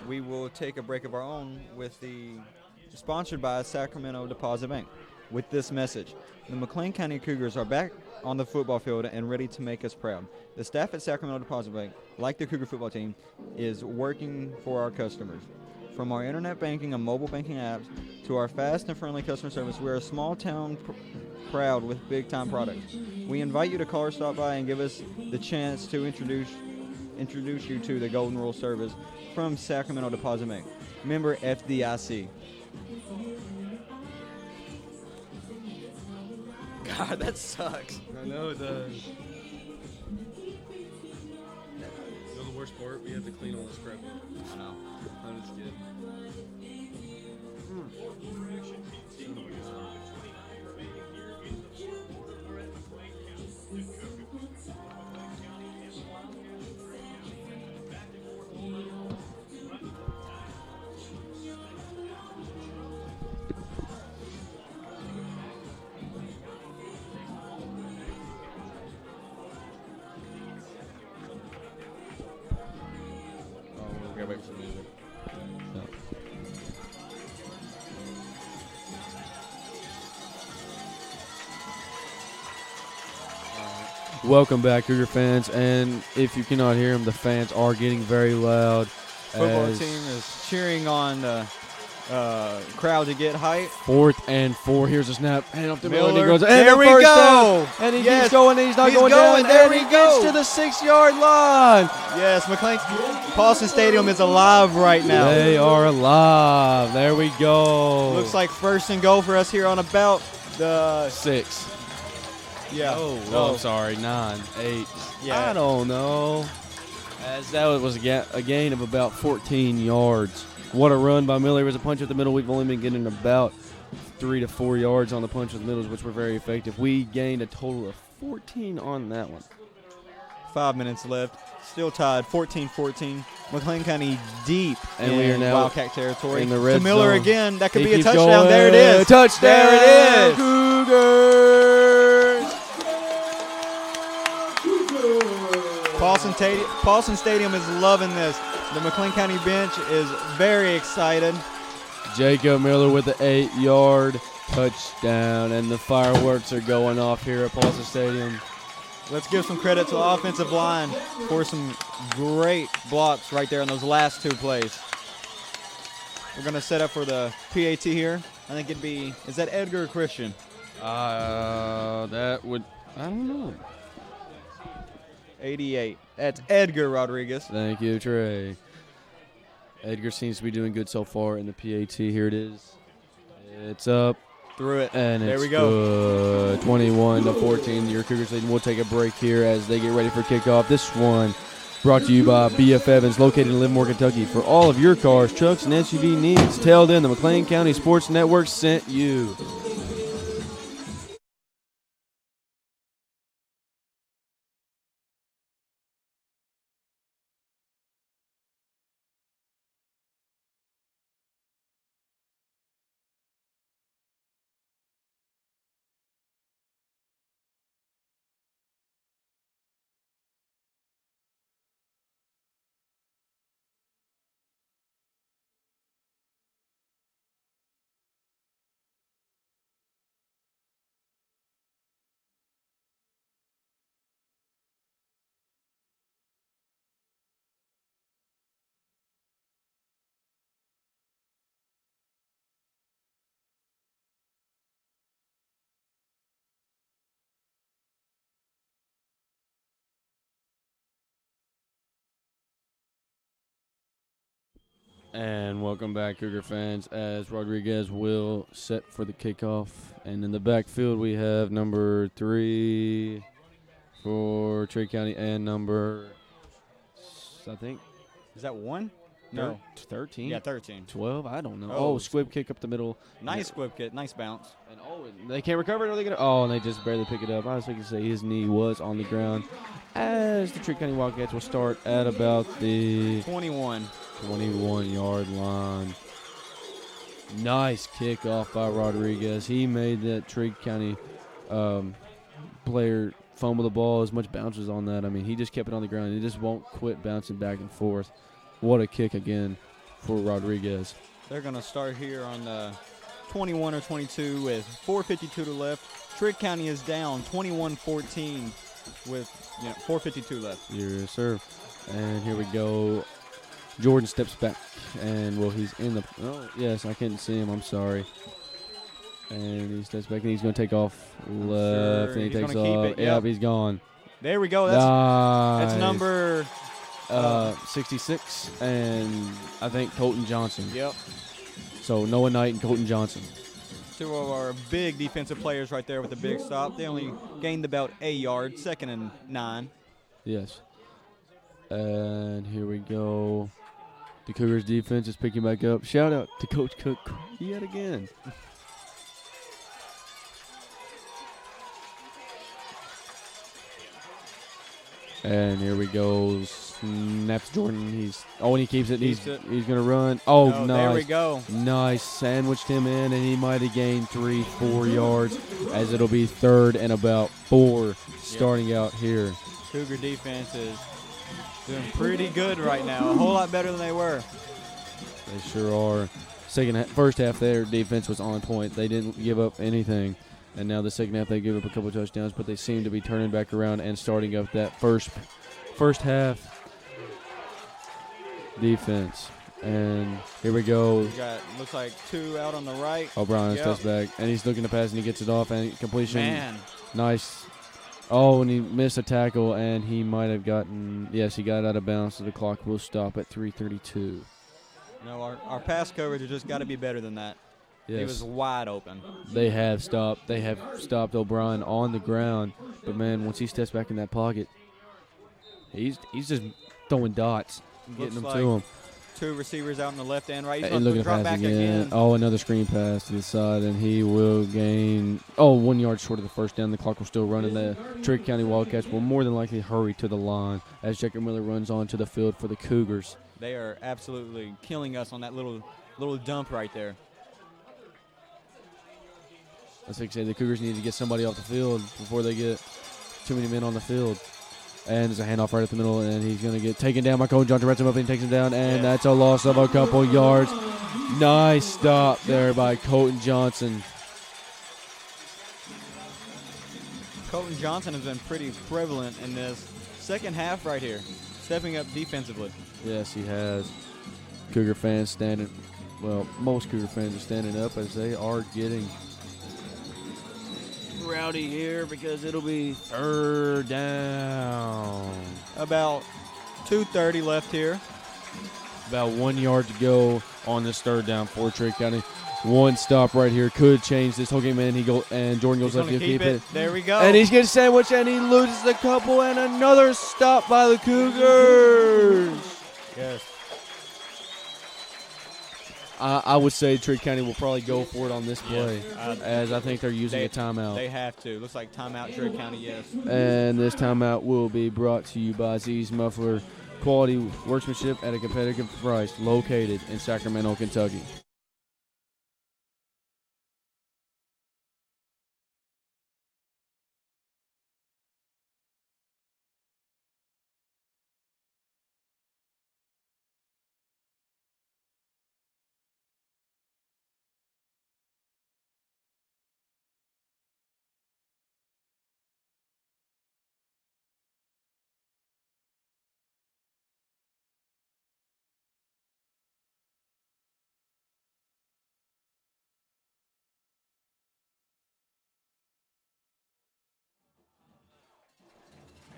we will take a break of our own with sponsored by Sacramento Deposit Bank. With this message, the McLean County Cougars are back on the football field and ready to make us proud. The staff at Sacramento Deposit Bank, like the Cougar football team, is working for our customers. From our internet banking and mobile banking apps to our fast and friendly customer service, we're a small town proud with big time products. We invite you to call or stop by and give us the chance to introduce you to the Golden Rule service from Sacramento Deposit Bank. Member FDIC. God, that sucks. I know it does. You know the worst part? We have to clean all this crap up. I know. I'm just kidding. Wait for the music. Welcome back, Cougar fans. And if you cannot hear them, the fans are getting very loud. Football team is cheering on the crowd to get hype. 4th and 4. Here's a snap. Hand off to Miller. Miller. He goes, There we go. And he Yes. keeps going. And he's not He's going going. down. There and we he go. gets to the 6-yard line. Yes, McLean Paulson Stadium is alive right now. They are alive. There we go. Looks like 1st and goal for us here on about the 6. yeah. Oh, I'm sorry. 9, 8. Yeah. I don't know. As that was a gain of about 14 yards. What a run by Miller. It was a punch at the middle. We've only been getting about 3 to 4 yards on the punch at the middles, which were very effective. We gained a total of 14 on that one. 5 minutes left. Still tied, 14-14. McLean County deep And in we are now Wildcat territory. in the red to Miller zone. again. That could He be a keeps touchdown. going. There it is. Touchdown. There it is. Cougars. Paulson Stadium is loving this. The McLean County bench is very excited. Jacob Miller with the 8-yard touchdown, and the fireworks are going off here at Paulson Stadium. Let's give some credit to the offensive line for some great blocks right there in those last 2 plays. We're going to set up for the PAT here. I think it'd be, is that Edgar or Christian? That would, I don't know. 88. That's Edgar Rodriguez. Thank you, Trey. Edgar seems to be doing good so far in the PAT. Here it is. It's up. Through it. And there it's we go. good. 21-14. Your Cougars lead. We'll take a break here as they get ready for kickoff. This one brought to you by BF Evans, located in Livermore, Kentucky. For all of your cars, trucks, and SUV needs, tell them the McLean County Sports Network sent you. And welcome back, Cougar fans, as Rodriguez will set for the kickoff. And in the backfield, we have number 3 for Trigg County and number, I think, Is that 1? No. 13? Yeah, 13. 12? I don't know. Oh, Squib kick up the middle. Nice squib kick. Nice bounce. And they can't recover it, or they get it. Oh, and they just barely pick it up. I was thinking to say his knee was on the ground. As the Trigg County Wildcats will start at about the 21-yard line. Nice kickoff by Rodriguez. He made that Trigg County player fumble the ball. As much bounce was on that. I mean, he just kept it on the ground. He just won't quit bouncing back and forth. What a kick again for Rodriguez. They're going to start here on the 21 or 22 with 4:52 to left. Trigg County is down 21-14 with 4:52 left. Yes, sir. And here we go. Jordan steps back, and he's in the. Oh, yes, I couldn't see him. I'm sorry. And he steps back, and he's going to take off left, and he takes off. Yep, he's gone. There we go. Nice. That's number 66, and I think Colton Johnson. Yep. So Noah Knight and Colton Johnson. 2 of our big defensive players right there with the big stop. They only gained about 8 yards, 2nd and 9. Yes. And here we go. The Cougars defense is picking back up. Shout out to Coach Cook yet again. And here we go. Snaps Jordan. And he keeps it. He's going to run. Oh, nice. There we go. Nice. Sandwiched him in, and he might have gained 3-4 yards, as it'll be 3rd and about 4 starting out here. Cougar defense is doing pretty good right now. A whole lot better than they were. They sure are. First half, their defense was on point. They didn't give up anything. And now the second half, they give up a couple touchdowns, but they seem to be turning back around and starting up that first half defense. And here we go. Looks like 2 out on the right. O'Brien steps back, and he's looking to pass, and he gets it off, and completion. Man. Nice. Oh, and he missed a tackle, and he might have gotten, he got out of bounds, so the clock will stop at 3:32. No, our pass coverage has just got to be better than that. Yes. He was wide open. They have stopped O'Brien on the ground, but man, once he steps back in that pocket, he's just throwing dots, getting them to him. 2 receivers out on the left and right. He's And looking to drop pass back again. Oh, another screen pass to the side, and he will gain 1 yard short of the first down. The clock will still run, and the Trigg County Wildcats will more than likely hurry to the line as Jacoby Miller runs onto the field for the Cougars. They are absolutely killing us on that little dump right there. That's like I say, the Cougars need to get somebody off the field before they get too many men on the field. And there's a handoff right at the middle, and he's going to get taken down by Colton Johnson. Runs him up and takes him down, and that's a loss of a couple yards. Nice stop there by Colton Johnson. Colton Johnson has been pretty prevalent in this second half right here, stepping up defensively. Yes, he has. Cougar fans most Cougar fans are standing up as they are getting rowdy here because it'll be 3rd down. About 2:30 left here. About 1 yard to go on this third down for Trigg County. One stop right here could change this whole game, and Jordan goes up to keep it. There we go. And he's getting sandwiched, and he loses a couple, and another stop by the Cougars. Yes. I would say Trigg County will probably go for it on this play, Yes. as I think they're using a timeout. They have to. Looks like timeout, Trigg County, yes. And this timeout will be brought to you by Z's Muffler, quality workmanship at a competitive price, located in Sacramento, Kentucky.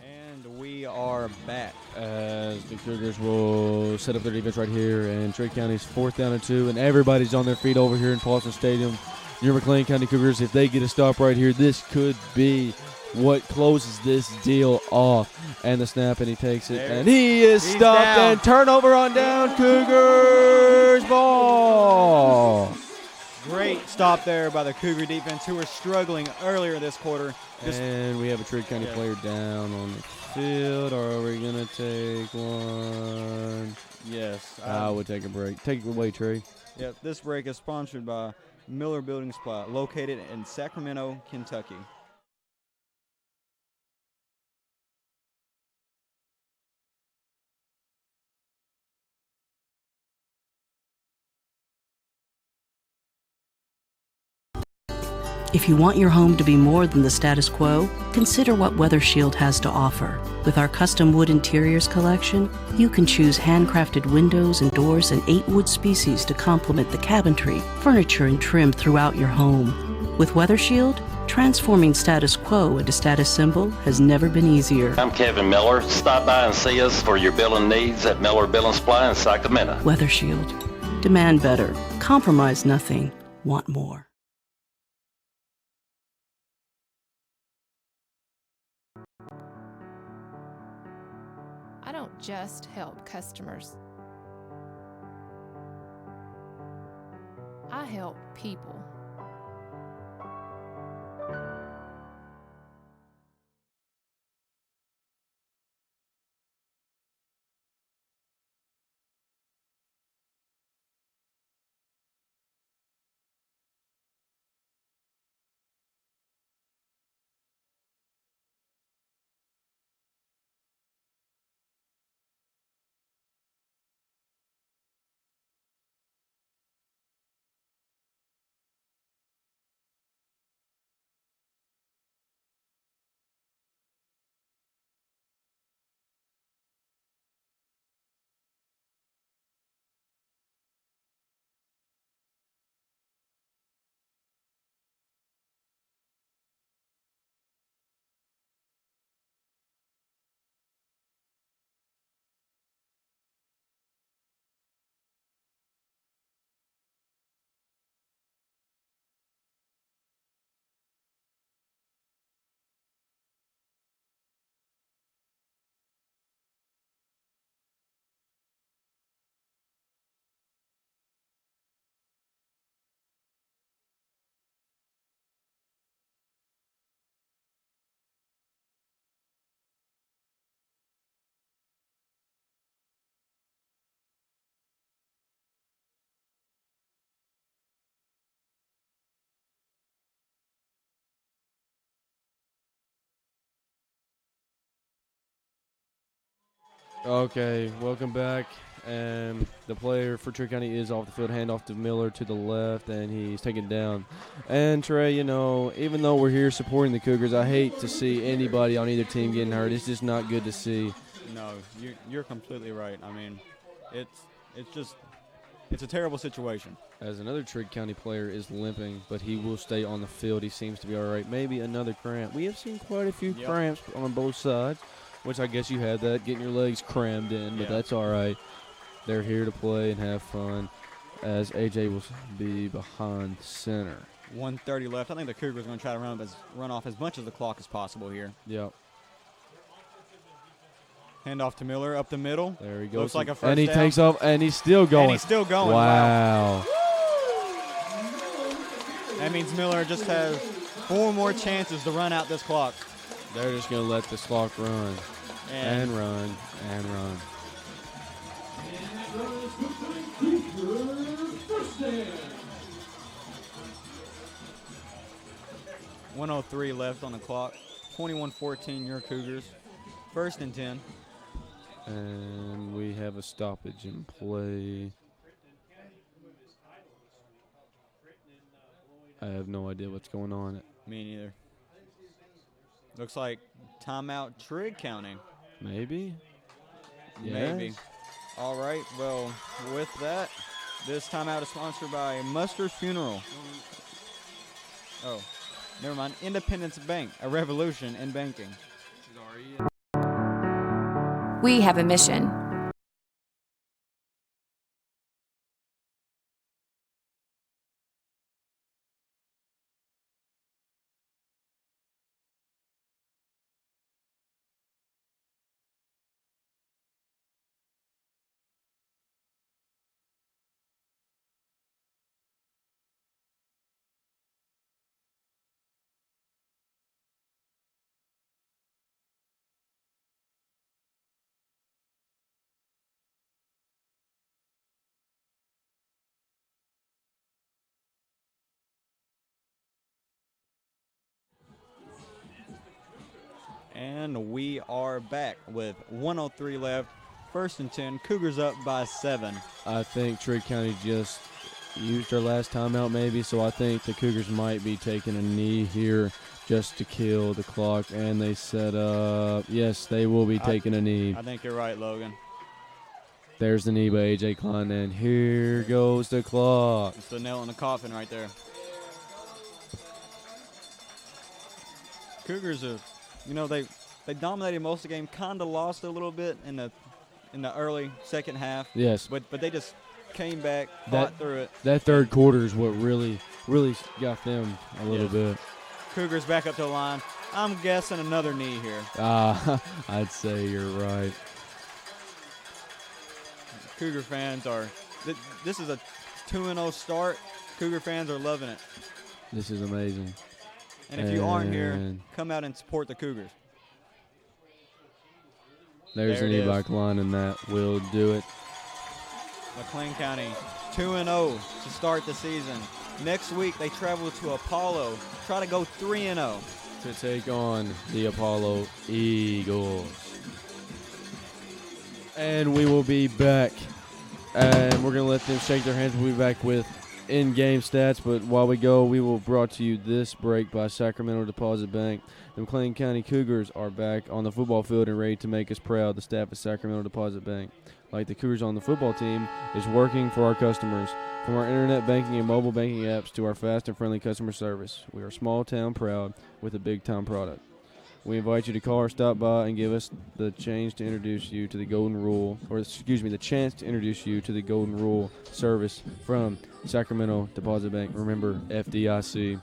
And we are back. As the Cougars will set up their defense right here, and Trigg County's 4th down and 2, and everybody's on their feet over here in Paulson Stadium. Your McLean County Cougars, if they get a stop right here, this could be what closes this deal off. And the snap, and he takes it, and he is stopped, down. and turnover on down, Cougars ball. Great stop there by the Cougar defense, who were struggling earlier this quarter. And we have a Trigg County player down on the field. Are we going to take one? Yes. I would take a break. Take it away, Trey. Yep, this break is sponsored by Miller Building Supply, located in Sacramento, Kentucky. If you want your home to be more than the status quo, consider what Weather Shield has to offer. With our custom wood interiors collection, you can choose handcrafted windows and doors in 8 wood species to complement the cabinetry, furniture, and trim throughout your home. With Weather Shield, transforming status quo into status symbol has never been easier. I'm Kevin Miller. Stop by and see us for your building needs at Miller Building Supply in Sacramento. Weather Shield. Demand better. Compromise nothing. Want more. I don't just help customers. I help people. Okay, welcome back. And the player for Trigg County is off the field. Handoff to Miller to the left, and he's taken down. And Trey, you know, even though we're here supporting the Cougars, I hate to see anybody on either team getting hurt. It's just not good to see. No, you're completely right. I mean, it's a terrible situation. As another Trigg County player is limping, but he will stay on the field. He seems to be all right. Maybe another cramp. We have seen quite a few cramps on both sides, which I guess you had that, getting your legs crammed in, but that's all right. They're here to play and have fun, as AJ will be behind center. 1:30 left. I think the Cougars are going to try to run off as much of the clock as possible here. Yep. Hand off to Miller up the middle. There he goes. Looks like a first and he down. takes off, and he's still going. And he's still going. Wow. That means Miller just has 4 more chances to run out this clock. They're just going to let this clock run and run and run. First down. 1:03 left on the clock. 21-14 your Cougars. 1st and 10. And we have a stoppage in play. I have no idea what's going on. Me neither. Looks like timeout Trigg County. Maybe? Maybe. Yes. All right. Well, with that, this timeout is sponsored by Mustard Funeral. Oh, never mind. Independence Bank, a revolution in banking. We have a mission. And we are back with 1:03 left. 1st and 10. Cougars up by 7. I think Trigg County just used their last timeout maybe, so I think the Cougars might be taking a knee here just to kill the clock. And they set up, yes, they will be taking a knee. I think you're right, Logan. There's the knee by A.J. Klein, and here goes the clock. It's the nail in the coffin right there. Cougars are, they dominated most of the game. Kind of lost a little bit in the early second half. Yes. But they just came back, fought through it. That third quarter is what really got them a little bit. Cougars back up to the line. I'm guessing another knee here. I'd say you're right. Cougar fans are – this is a 2-0 start. Cougar fans are loving it. This is amazing. And if you aren't here, come out and support the Cougars. There's an e-bike line, and that will do it. McLean County 2-0 to start the season. Next week, they travel to Apollo, try to go 3-0. To take on the Apollo Eagles. And we will be back. And we're going to let them shake their hands. We'll be back with in-game stats. But while we go, we will brought to you this break by Sacramento Deposit Bank. The McLean County Cougars are back on the football field and ready to make us proud. The staff at Sacramento Deposit Bank, like the Cougars on the football team, is working for our customers. From our internet banking and mobile banking apps to our fast and friendly customer service, we are small town proud with a big time product. We invite you to call or stop by and give us the chance to introduce you to the Golden Rule, the chance to introduce you to the Golden Rule service from Sacramento Deposit Bank. Remember, FDIC.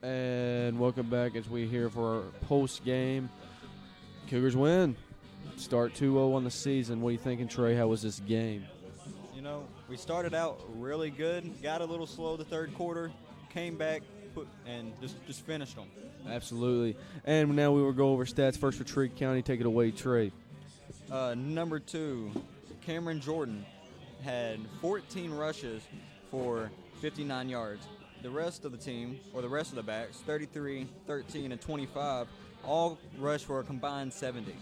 And welcome back as we here for our post game. Cougars win. Start 2-0 on the season. What are you thinking, Trey? How was this game? You know, we started out really good, got a little slow the third quarter, came back, and just finished them. Absolutely. And now we will go over stats first for Trigg County. Take it away, Trey. Number 2, Cameron Jordan had 14 rushes for 59 yards. The rest of the team, or the rest of the backs, 33, 13, and 25, all rushed for a combined 70.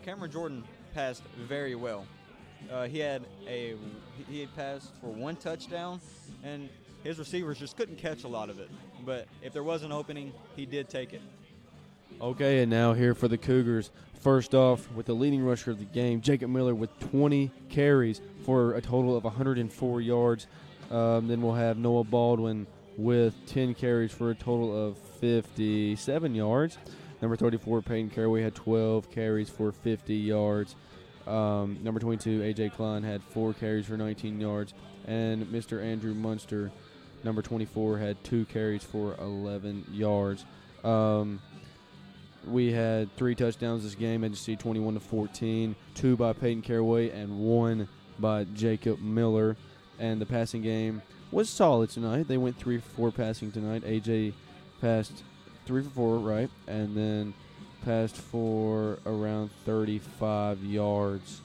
Cameron Jordan passed very well. He had passed for 1 touchdown, and his receivers just couldn't catch a lot of it. But if there was an opening, he did take it. Okay, and now here for the Cougars. First off, with the leading rusher of the game, Jacob Miller with 20 carries for a total of 104 yards. Then we'll have Noah Baldwin with 10 carries for a total of 57 yards. Number 34, Peyton Caraway, had 12 carries for 50 yards. Number 22, A.J. Klein, had 4 carries for 19 yards. And Mr. Andrew Munster, number 24, had 2 carries for 11 yards. We had 3 touchdowns this game, as you see, 21-14, 2 by Peyton Caraway and 1 by Jacob Miller. And the passing game was solid tonight. They went 3 for 4 passing tonight. A.J. passed 3 for 4, right? And then passed for around 35 yards.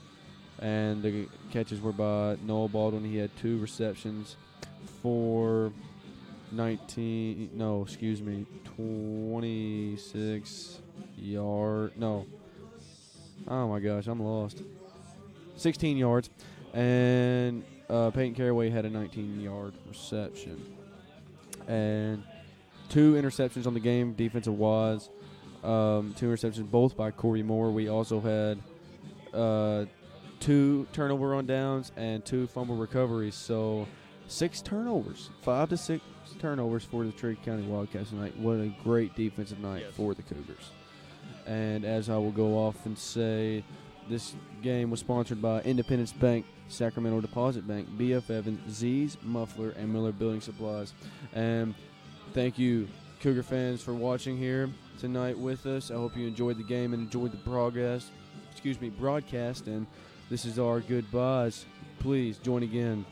And the catches were by Noah Baldwin. He had 2 receptions for 26 yards. No. Oh, my gosh, I'm lost. 16 yards. And Peyton Caraway had a 19-yard reception. And 2 interceptions on the game, defensive-wise. 2 interceptions, both by Corey Moore. We also had 2 turnover on downs and 2 fumble recoveries. So 6 turnovers, 5 to 6 turnovers for the Trigg County Wildcats tonight. What a great defensive night for the Cougars. And as I will go off and say, this game was sponsored by Independence Bank, Sacramento Deposit Bank, B.F. Evans, Z's Muffler, and Miller Building Supplies. And thank you, Cougar fans, for watching here tonight with us. I hope you enjoyed the game and enjoyed the broadcast. And this is our goodbyes. Please join again